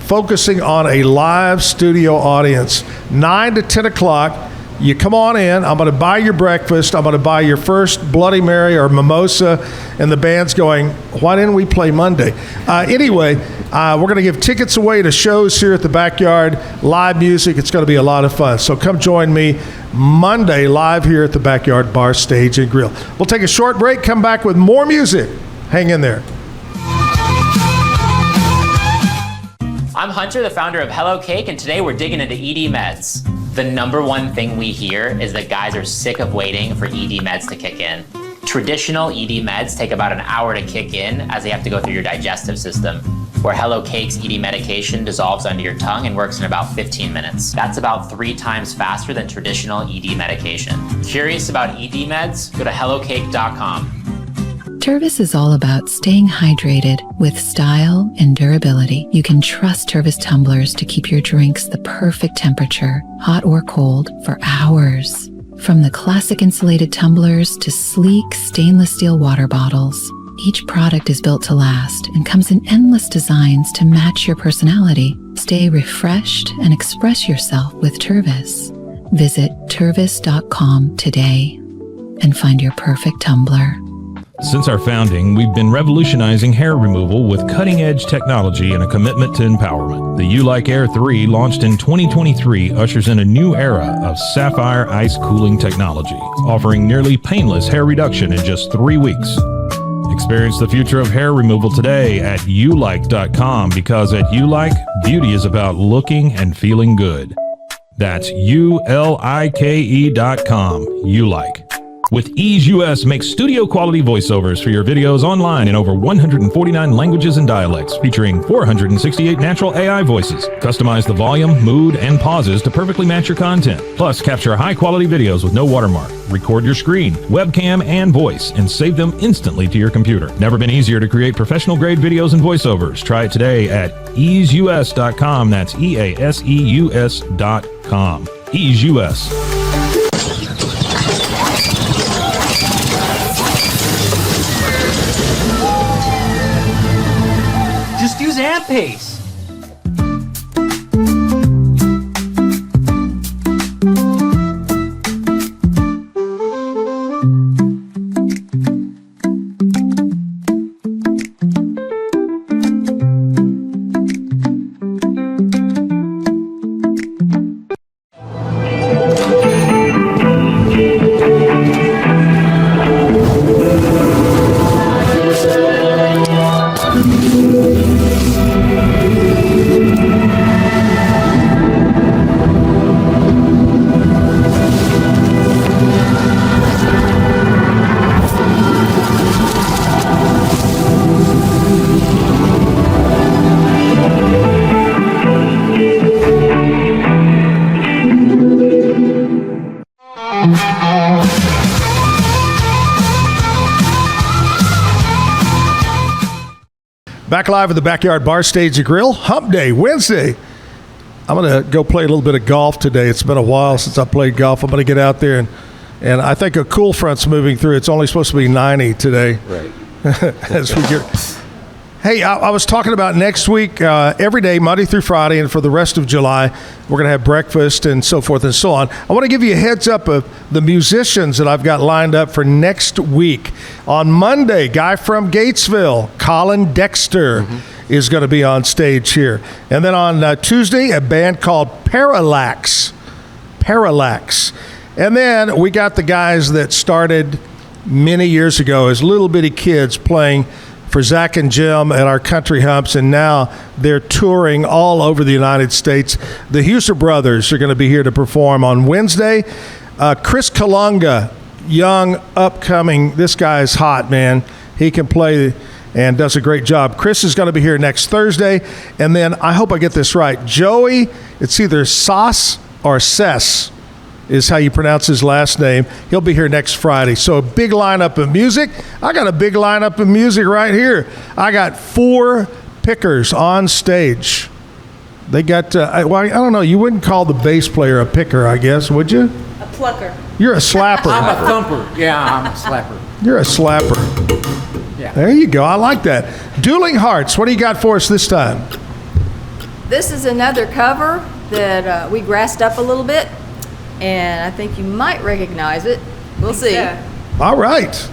focusing on a live studio audience. 9 to 10 o'clock. You come on in. I'm going to buy your breakfast. I'm going to buy your first Bloody Mary or mimosa. And the band's going, why didn't we play Monday? Anyway, we're going to give tickets away to shows here at the Backyard. Live music. It's going to be a lot of fun. So come join me Monday live here at the Backyard Bar, Stage, and Grill. We'll take a short break. Come back with more music. Hang in there. I'm Hunter, the founder of Hello Cake, and today we're digging into ED Meds. The number one thing we hear is that guys are sick of waiting for ED meds to kick in. Traditional ED meds take about an hour to kick in as they have to go through your digestive system, where Hello Cake's ED medication dissolves under your tongue and works in about 15 minutes. That's about 3 times faster than traditional ED medication. Curious about ED meds? Go to hellocake.com. Tervis is all about staying hydrated with style and durability. You can trust Tervis tumblers to keep your drinks the perfect temperature, hot or cold, for hours. From the classic insulated tumblers to sleek stainless steel water bottles, each product is built to last and comes in endless designs to match your personality. Stay refreshed and express yourself with Tervis. Visit tervis.com today and find your perfect tumbler. Since our founding, we've been revolutionizing hair removal with cutting-edge technology and a commitment to empowerment. The U-Like Air 3, launched in 2023, ushers in a new era of sapphire ice cooling technology, offering nearly painless hair reduction in just 3 weeks. Experience the future of hair removal today at ulike.com, because at Ulike, beauty is about looking and feeling good. That's ulike.com. Ulike. With Ease US, make studio quality voiceovers for your videos online in over 149 languages and dialects, featuring 468 natural AI voices. Customize the volume, mood, and pauses to perfectly match your content. Plus, capture high quality videos with no watermark. Record your screen, webcam, and voice, and save them instantly to your computer. Never been easier to create professional grade videos and voiceovers. Try it today at easeus.com. That's EASEUS.com. Ease US. Just use Ampace. Back live at the Backyard Bar Stage and Grill, Hump Day, Wednesday. I'm going to go play a little bit of golf today. It's been a while since I played golf. I'm going to get out there, and I think a cool front's moving through. It's only supposed to be 90 today. Right. As we get. Hey, I was talking about next week, every day, Monday through Friday, and for the rest of July, we're going to have breakfast and so forth and so on. I want to give you a heads up of the musicians that I've got lined up for next week. On Monday, guy from Gatesville, Colin Dexter, is going to be on stage here. And then on Tuesday, a band called Parallax. And then we got the guys that started many years ago as little bitty kids playing for Zach and Jim at our country humps, and now they're touring all over the United States. The Huser brothers are going to be here to perform on Wednesday. Chris Kalunga, young, upcoming, this guy is hot, man. He can play and does a great job. Chris is going to be here next Thursday, and then I hope I get this right. Joey, it's either Sauce or Sess is how you pronounce his last name. He'll be here next Friday. So a big lineup of music. I got a big lineup of music right here. I got 4 pickers on stage. They got, well, I don't know, you wouldn't call the bass player a picker, I guess, would you? A plucker. You're a slapper. I'm a thumper. Yeah, I'm a slapper. You're a slapper. Yeah. There you go. I like that. Dueling Hearts, what do you got for us this time? This is another cover that we grassed up a little bit, and I think you might recognize it. We'll see. All right.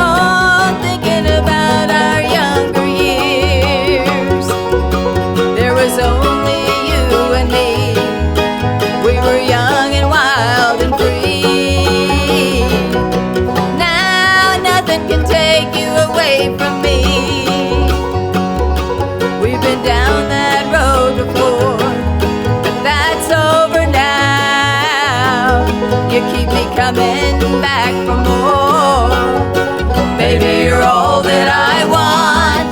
Oh, thinking about our younger years. There was You keep me coming back for more. Baby, you're all that I want.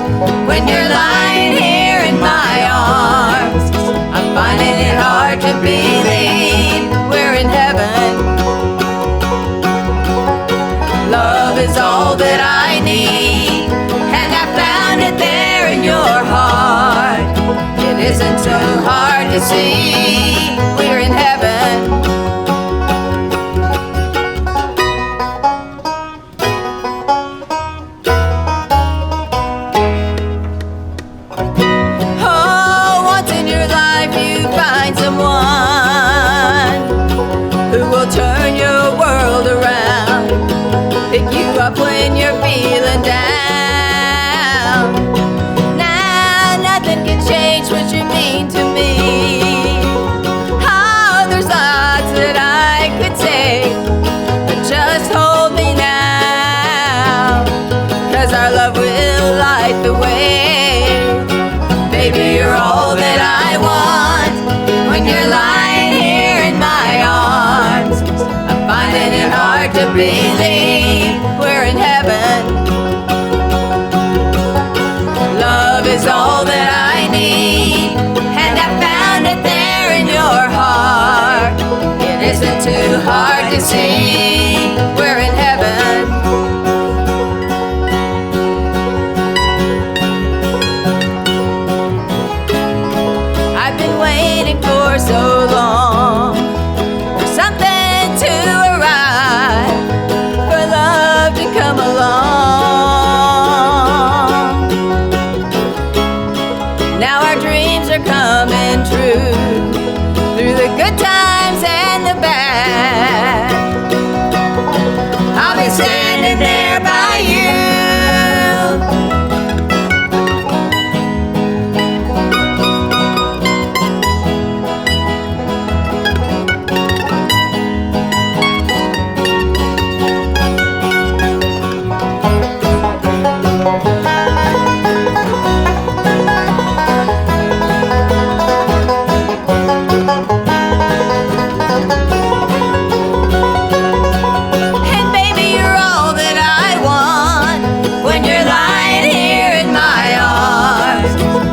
When you're lying here in my arms, I'm finding it hard to believe we're in heaven. Love is all that I need, and I found it there in your heart. It isn't too hard to see we're in heaven. Oh, once in your life you find someone who will turn your world around, pick you up when you're feeling down. Now nothing can change what you mean to me. Oh, there's lots that I could say, but just hold me now, 'cause our love will light the way. Baby, you're all that I want. When you're lying here in my arms, I'm finding it hard to believe we're in heaven. Love is all that I need, and I found it there in your heart. It isn't too hard to see we're in heaven. I've been waiting for so long for something to arrive, for love to come along. Now our dreams are coming true, through the good times and the bad. I'll be standing there by you. And baby, you're all that I want. When you're lying here in my arms,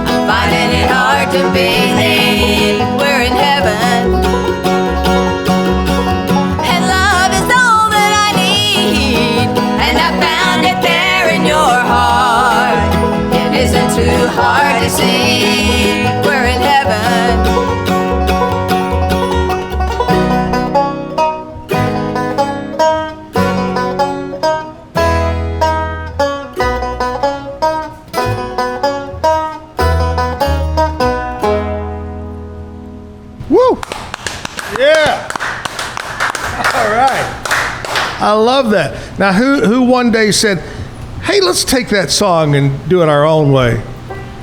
I'm finding it hard to believe we're in heaven. And love is all that I need, and I found it there in your heart. It isn't too hard to see we're in heaven. Woo! Yeah. All right. I love that. Now, who one day said, "Hey, let's take that song and do it our own way"?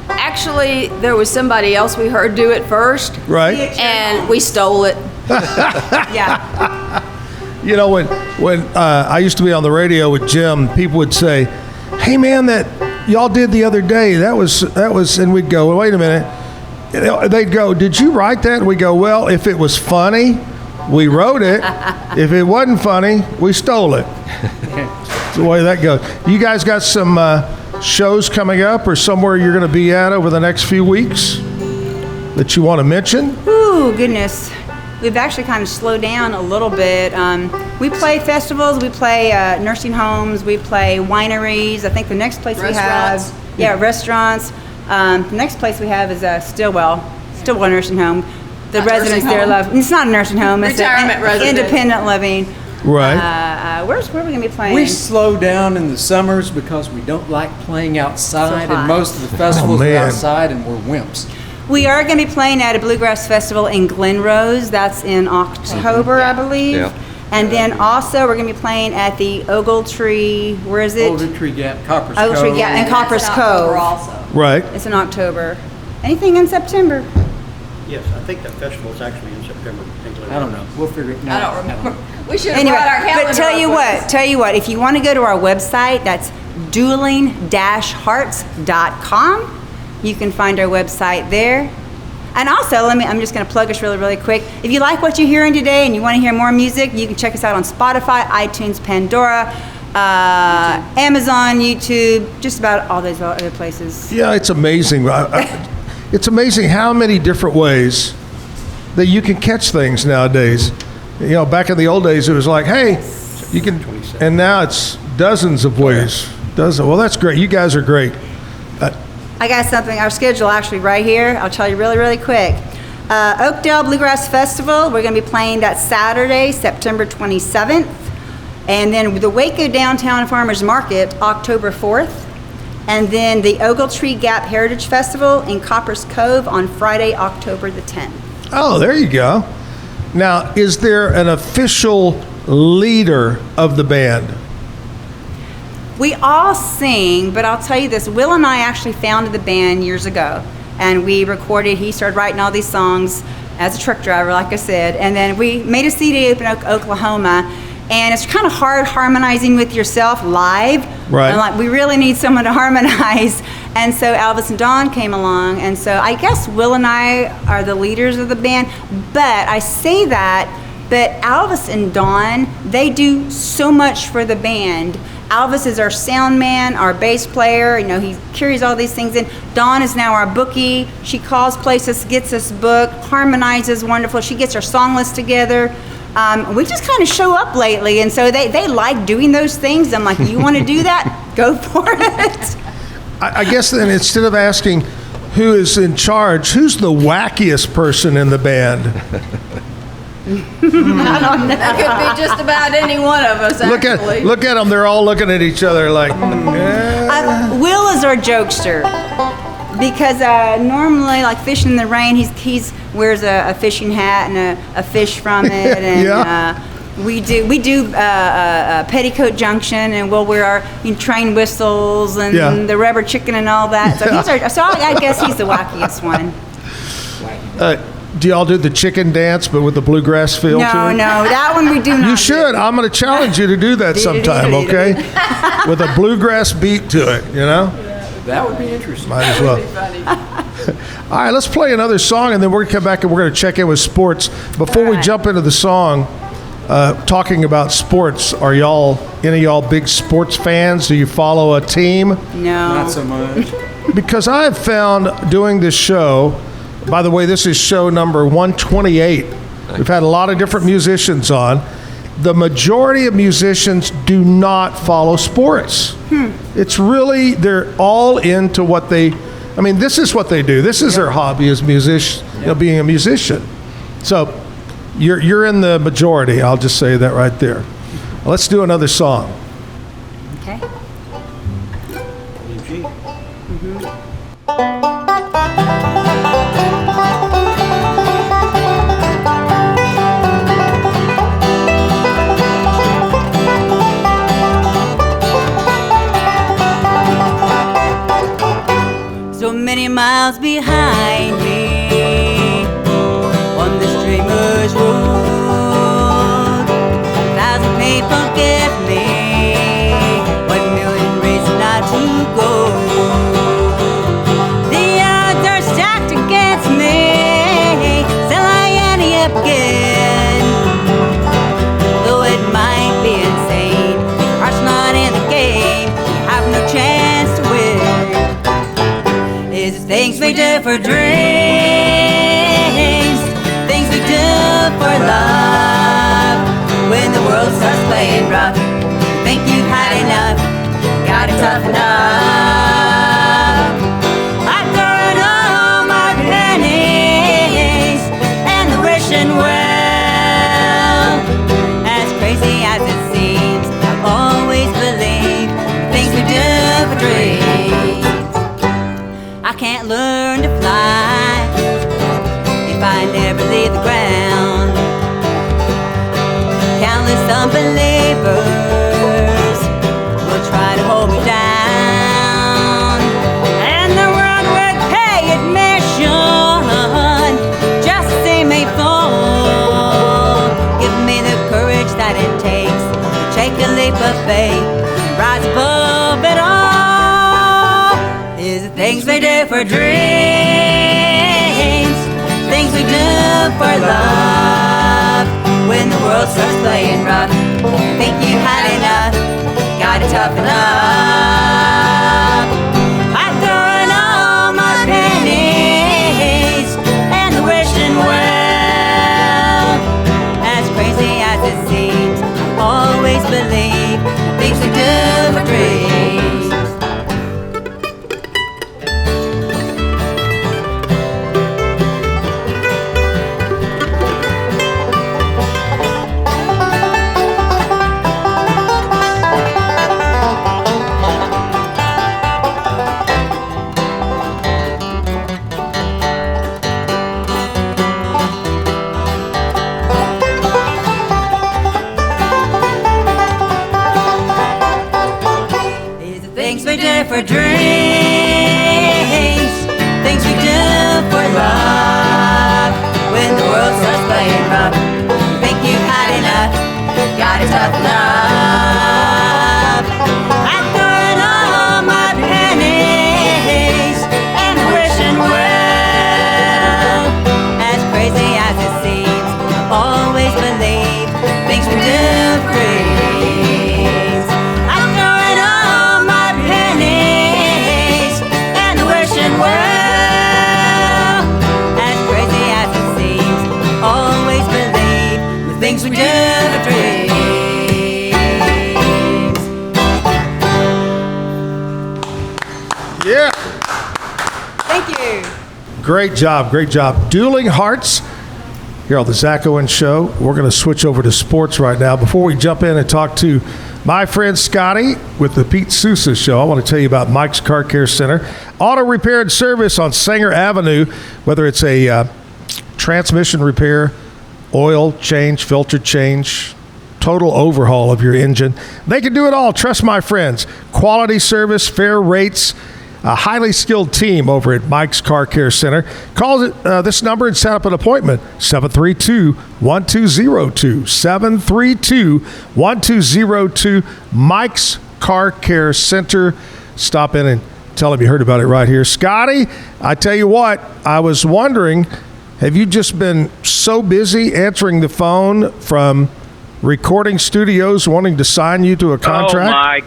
Actually, there was somebody else we heard do it first. Right. And we stole it. Yeah. You know, when I used to be on the radio with Jim, people would say, "Hey, man, that y'all did the other day, that was," and we'd go, "Well, wait a minute." They'd go, "Did you write that?" And we go, "Well, if it was funny, we wrote it. If it wasn't funny, we stole it." That's the way that goes. You guys got some shows coming up or somewhere you're going to be at over the next few weeks that you want to mention? Ooh, goodness. We've actually kind of slowed down a little bit. We play festivals, we play nursing homes, we play wineries. I think the next place we have, restaurants. The next place we have is Stillwell Nursing Home. The residents there love. It's not a nursing home. It's Retirement residence. Independent living. Right. Where are we going to be playing? We slow down in the summers because we don't like playing outside, So hot. and most of the festivals are man. outside, and we're wimps. We are going to be playing at a Bluegrass Festival in Glen Rose. That's in October, I believe. Yeah. And then also we're going to be playing at the Ogletree. Where is it? Ogletree Gap, Copper's Ogletree Cove. Gap and Copper's Cove. Right. It's in October. Anything in September? Yes, I think that festival's actually in September. I don't know. We'll figure it out. I don't remember. We should have Anyway, brought our calendar. but tell you what, if you want to go to our website, that's dueling-hearts.com. You can find our website there. And also, I'm just going to plug us really, really quick. If you like what you're hearing today and you want to hear more music, you can check us out on Spotify, iTunes, Pandora, Amazon, YouTube, just about all those other places. Yeah, it's amazing. It's amazing how many different ways that you can catch things nowadays. You know, back in the old days, it was like, hey, you can, and now it's dozens of ways. Well, that's great. You guys are great. I got something, our schedule actually right here. I'll tell you really, really quick. Oakdale Bluegrass Festival, we're going to be playing that Saturday, September 27th. And then the Waco Downtown Farmers Market, October 4th. And then the Ogletree Gap Heritage Festival in Coppers Cove on Friday, October the 10th. Oh, there you go. Now, is there an official leader of the band? We all sing, but I'll tell you this, Will and I actually founded the band years ago. And we recorded, he started writing all these songs as a truck driver, like I said. And then we made a CD up in Oklahoma. And it's kind of hard harmonizing with yourself live. Right. And like, we really need someone to harmonize. And so Elvis and Dawn came along. And so I guess Will and I are the leaders of the band. But I say that, but Elvis and Dawn, they do so much for the band. Elvis is our sound man, our bass player. You know, he carries all these things in. Dawn is now our bookie. She calls places, gets us booked, harmonizes wonderful. She gets our song list together. We just kind of show up lately, and so they like doing those things. I'm like, you want to do that? Go for it. I guess then instead of asking who is in charge, who's the wackiest person in the band? I don't know. That could be just about any one of us, actually. Look at them. They're all looking at each other like, Will is our jokester. Because normally, like Fishing in the Rain, he wears a fishing hat and a fish from it, and Yeah. we do Petticoat Junction, and we'll wear our train whistles and the rubber chicken and all that. So I guess he's the wackiest one. Do y'all do the chicken dance, but with the bluegrass feel to it? No, that one we do not. You should. I'm going to challenge you to do that sometime, okay? With a bluegrass beat to it, you know? That would be interesting. Might as well. All right, let's play another song, and then we're going to come back and we're going to check in with sports. Before we jump into the song, talking about sports, are any of y'all big sports fans? Do you follow a team? No. Not so much. Because I have found doing this show, by the way, this is show number 128. We've had a lot of different musicians on. The majority of musicians do not follow sports. It's really, they're all into what this is what they do. This is their hobby as being a musician. So you're in the majority. I'll just say that right there. Let's do another song. Okay. So many miles behind me on this dreamer's road. 1,000 people give me 1 million reasons not to go. The odds are stacked against me, still I end up again. Though it might be insane, your heart's not in the game, you have no chance to win. It's things we do for dreams, things we do for love. When the world starts playing rough, you think you've had enough, gotta toughen up. I throw all my pennies and the wishing well. As crazy as it seems, I've always believed things we do for dreams. I can't learn to fly if I never leave the ground. Countless unbelievers will try to hold me down, and the world would pay admission just to see me fall. Give me the courage that it takes to take a leap of faith and rise above it all. Is the things we do for dreams, when the world starts playing rough. Think you've had enough, gotta toughen up. I'm throwing all my pennies and the wishing well. As crazy as it seems, always believe things we do for dreams. Things we do for dreams, things we do for love. When the world starts playing rough, think you've had enough, gotta toughen up. I'm throwing all my pennies and wishing well. As crazy as it seems, always believe things we do for dreams. Things we do for dreams. Yeah. Thank you. Great job. Great job. Dueling Hearts here on the Zach Owens Show. We're going to switch over to sports right now. Before we jump in and talk to my friend Scotty with the Pete Sousa Show, I want to tell you about Mike's Car Care Center. Auto repair and service on Sanger Avenue, whether it's a transmission repair, oil change, filter change, total overhaul of your engine. They can do it all. Trust my friends. Quality service, fair rates, a highly skilled team over at Mike's Car Care Center. Call this number and set up an appointment, 732-1202. 732-1202. Mike's Car Care Center. Stop in and tell them you heard about it right here. Scotty, I tell you what, I was wondering, have you just been so busy answering the phone from recording studios wanting to sign you to a contract?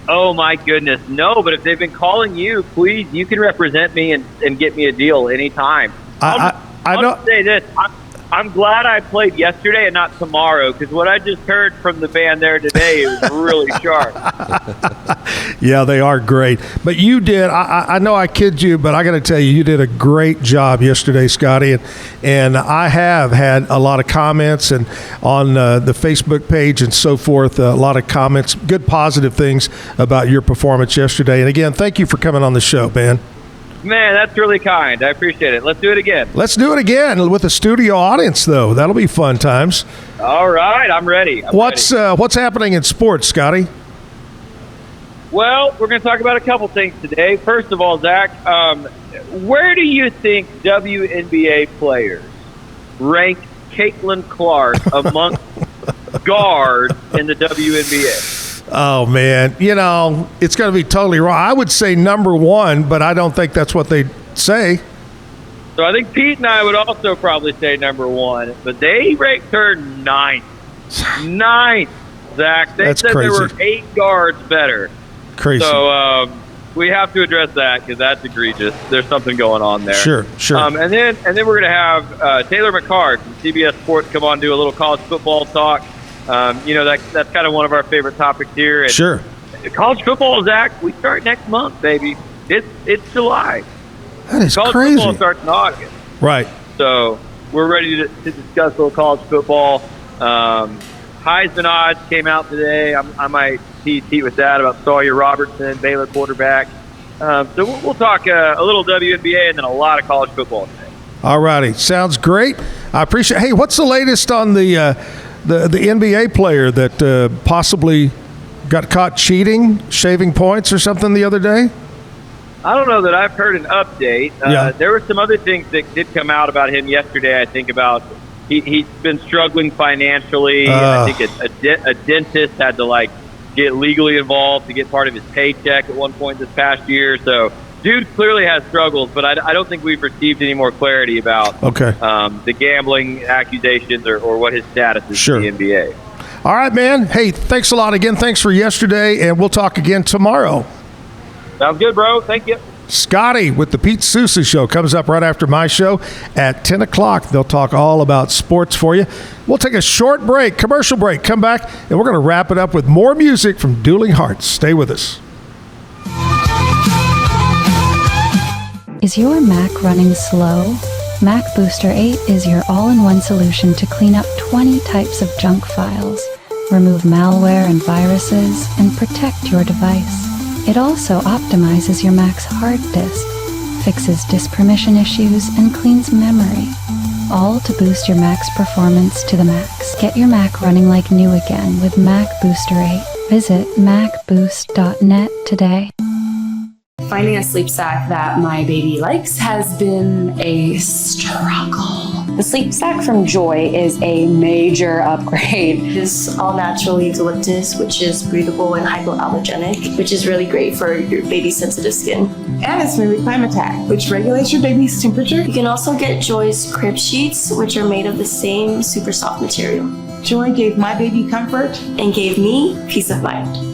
Oh my goodness. No, but if they've been calling you, please, you can represent me and get me a deal anytime. I'll just say this. I'm glad I played yesterday and not tomorrow, because what I just heard from the band there today was really sharp. Yeah, they are great. But you did, I know I kid you, but I got to tell you, you did a great job yesterday, Scotty. And I have had a lot of comments and on the Facebook page and so forth, a lot of comments, good positive things about your performance yesterday. And again, thank you for coming on the show, man. Man, that's really kind. I appreciate it. Let's do it again. Let's do it again with a studio audience, though. That'll be fun times. All right, I'm ready. What's happening in sports, Scotty? Well, we're going to talk about a couple things today. First of all, Zach, where do you think WNBA players rank Caitlin Clark amongst guards in the WNBA? Oh, man. You know, it's going to be totally wrong. I would say number one, but I don't think that's what they say. So I think Pete and I would also probably say number one, but they ranked her ninth. Ninth, Zach. They That's said crazy. there were 8 guards better. Crazy. So we have to address that because that's egregious. There's something going on there. Sure. And then we're going to have Taylor McCart from CBS Sports come on and do a little college football talk. That's kind of one of our favorite topics here. And sure. College football, Zach, we start next month, baby. It's July. That is college crazy. Football starts in August. Right. So we're ready to discuss a little college football. Heisman odds came out today. I might tease Pete with that about Sawyer Robertson, Baylor quarterback. So we'll talk a little WNBA and then a lot of college football today. All righty. Sounds great. I appreciate it. Hey, what's the latest on the NBA player that possibly got caught cheating, shaving points or something the other day? I don't know that I've heard an update. Yeah. There were some other things that did come out about him yesterday. I think about he's been struggling financially. I think a dentist had to get legally involved to get part of his paycheck at one point this past year. So dude clearly has struggles, but I don't think we've received any more clarity about the gambling accusations or what his status is in the NBA. All right, man. Hey, thanks a lot again. Thanks for yesterday, and we'll talk again tomorrow. Sounds good, bro. Thank you. Scotty with the Pete Sousa Show comes up right after my show at 10 o'clock. They'll talk all about sports for you. We'll take a short break, commercial break, come back, and we're going to wrap it up with more music from Dueling Hearts. Stay with us. Is your Mac running slow? Mac Booster 8 is your all-in-one solution to clean up 20 types of junk files, remove malware and viruses, and protect your device. It also optimizes your Mac's hard disk, fixes disk permission issues, and cleans memory, all to boost your Mac's performance to the max. Get your Mac running like new again with Mac Booster 8. Visit macboost.net today. Finding a sleep sack that my baby likes has been a struggle. The sleep sack from Joy is a major upgrade. It's all natural eucalyptus, which is breathable and hypoallergenic, which is really great for your baby's sensitive skin. And it's made with Climatech, which regulates your baby's temperature. You can also get Joy's crib sheets, which are made of the same super soft material. Joy gave my baby comfort and gave me peace of mind.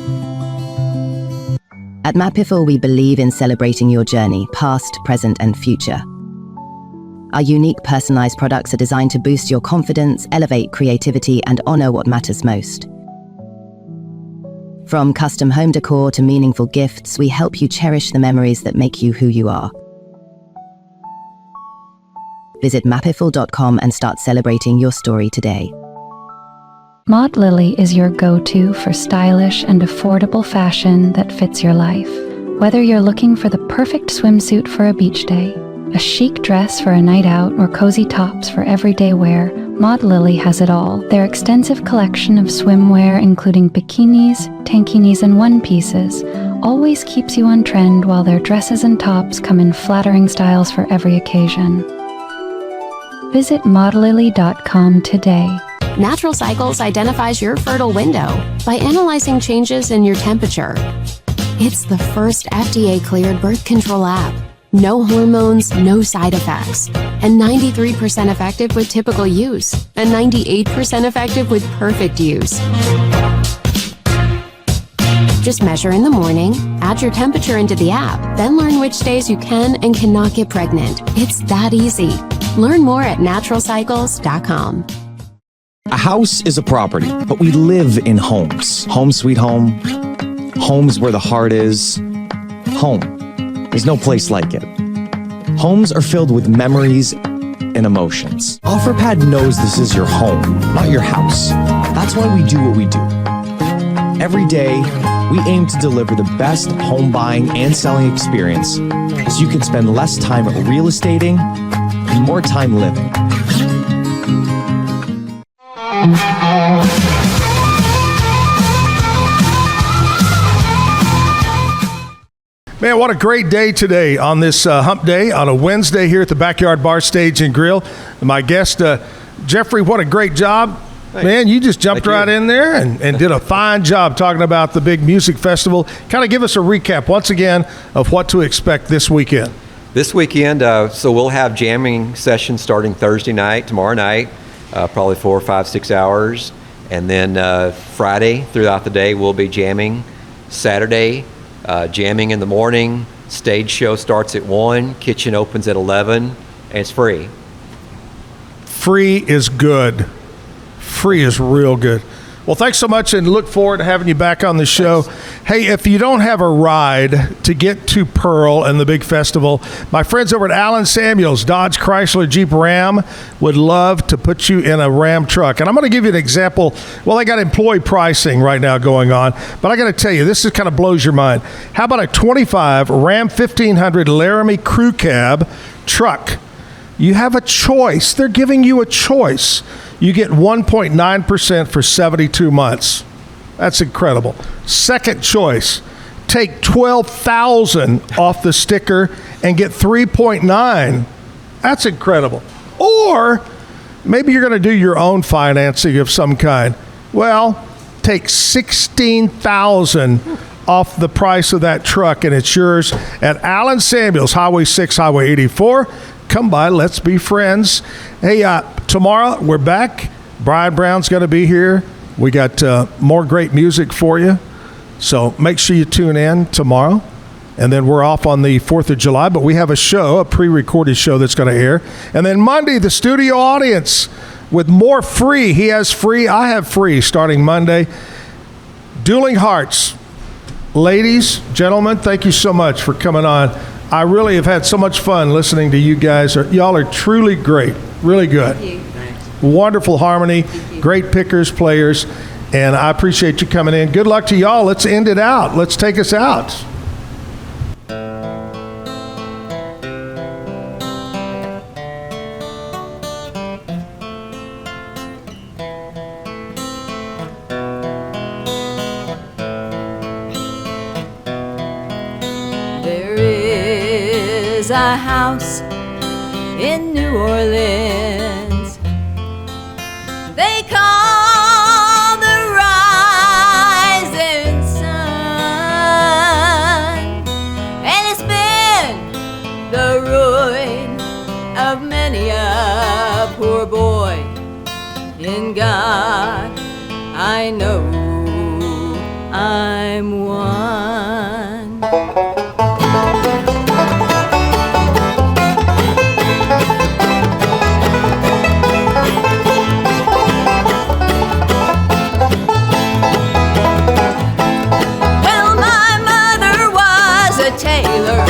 At Mapifil, we believe in celebrating your journey, past, present, and future. Our unique personalized products are designed to boost your confidence, elevate creativity, and honor what matters most. From custom home decor to meaningful gifts, we help you cherish the memories that make you who you are. Visit mapifil.com and start celebrating your story today. Maud Lily is your go-to for stylish and affordable fashion that fits your life. Whether you're looking for the perfect swimsuit for a beach day, a chic dress for a night out, or cozy tops for everyday wear, Maud Lily has it all. Their extensive collection of swimwear, including bikinis, tankinis, and one-pieces, always keeps you on trend, while their dresses and tops come in flattering styles for every occasion. Visit maudlily.com today. Natural Cycles identifies your fertile window by analyzing changes in your temperature. It's the first FDA-cleared birth control app. No hormones, no side effects, and 93% effective with typical use, and 98% effective with perfect use. Just measure in the morning, add your temperature into the app, then learn which days you can and cannot get pregnant. It's that easy. Learn more at naturalcycles.com. A house is a property, but we live in homes. Home sweet home. Homes where the heart is. Home. There's no place like it. Homes are filled with memories and emotions. OfferPad knows this is your home, not your house. That's why we do what we do. Every day, we aim to deliver the best home buying and selling experience so you can spend less time real estating and more time living. Man, what a great day today on this hump day, on a Wednesday here at the Backyard Bar Stage and Grill. My guest, Jeffrey, what a great job. Thanks. Man, you just jumped right in there and did a fine job talking about the big music festival. Kind of give us a recap once again of what to expect this weekend. This weekend, so we'll have jamming sessions starting Thursday night, tomorrow night, probably 4, 5, 6 hours. And then Friday throughout the day, we'll be jamming. Saturday, jamming in the morning. Stage show starts at 1. Kitchen opens at 11. And it's free. Free is good. Free is real good. Well, thanks so much, and look forward to having you back on the show. Thanks. Hey, if you don't have a ride to get to Pearl and the big festival, my friends over at Allen Samuels, Dodge Chrysler Jeep Ram, would love to put you in a Ram truck. And I'm going to give you an example. Well, they got employee pricing right now going on, but I got to tell you, this kind of blows your mind. How about a 25 Ram 1500 Laramie Crew Cab truck? You have a choice. They're giving you a choice. You get 1.9% for 72 months. That's incredible. Second choice, take $12,000 off the sticker and get 3.9. That's incredible. Or maybe you're going to do your own financing of some kind. Well, take $16,000 off the price of that truck, and it's yours at Allen Samuels, Highway 6, Highway 84. Come by, let's be friends. Hey, tomorrow we're back. Brian Brown's going to be here. We got more great music for you. So make sure you tune in tomorrow. And then we're off on the 4th of July, but we have a show, a pre-recorded show that's going to air. And then Monday, the studio audience with more free. He has free, I have free, starting Monday. Dueling Hearts. Ladies, gentlemen, thank you so much for coming on. I really have had so much fun listening to you guys. Y'all are truly great, really good. Thank you. Wonderful harmony, great pickers, players, and I appreciate you coming in. Good luck to y'all. Let's end it out. Let's take us out. There is a house in New Orleans they call the Rising Sun, and it's been the ruin of many a poor boy. In God, I know I'm one. Well, my mother was a tailor.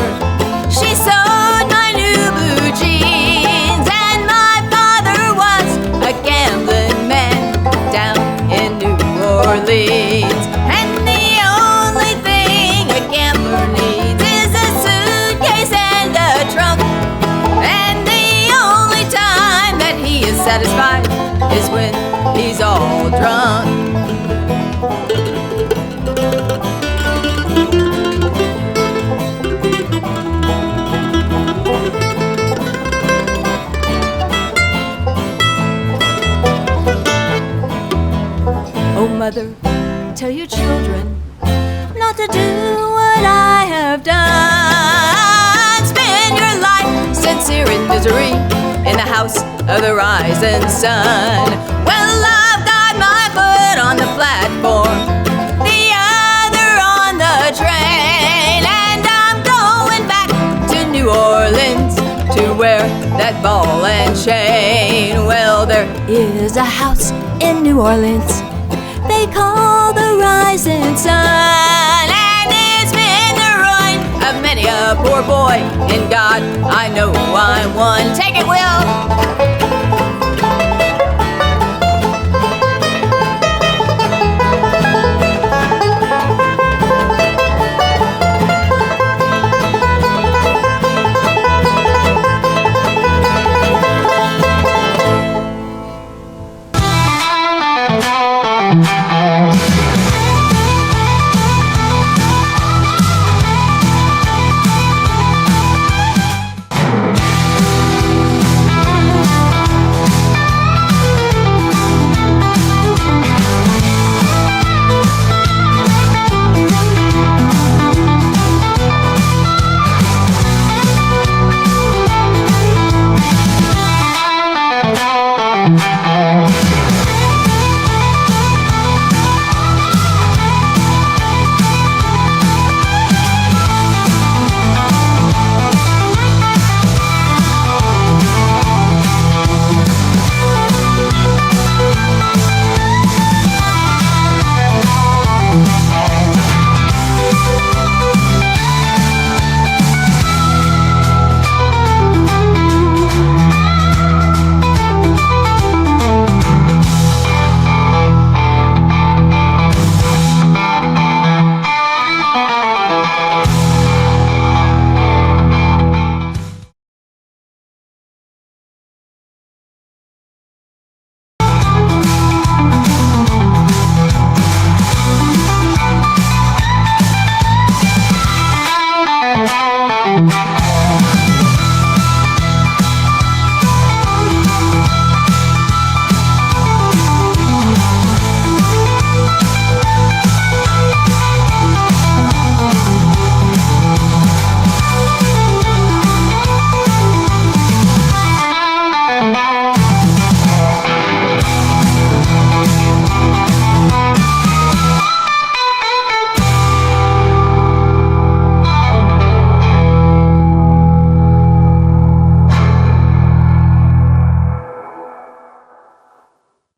She sewed my new blue jeans, and my father was a gambling man down in New Orleans. And the only thing a gambler needs is a suitcase and a trunk. And the only time that he is satisfied is when he's all drunk. Oh, mother, tell your children not to do what I have done. Spend your life sincere in misery in the house of the rising sun. Well, I've got my foot on the platform, the other on the train, and I'm going back to New Orleans to wear that ball and chain. Well, there is a house in New Orleans they call the Rising Sun, and it's been the ruin of many a poor boy. In God, I know I'm one. Take it, Will.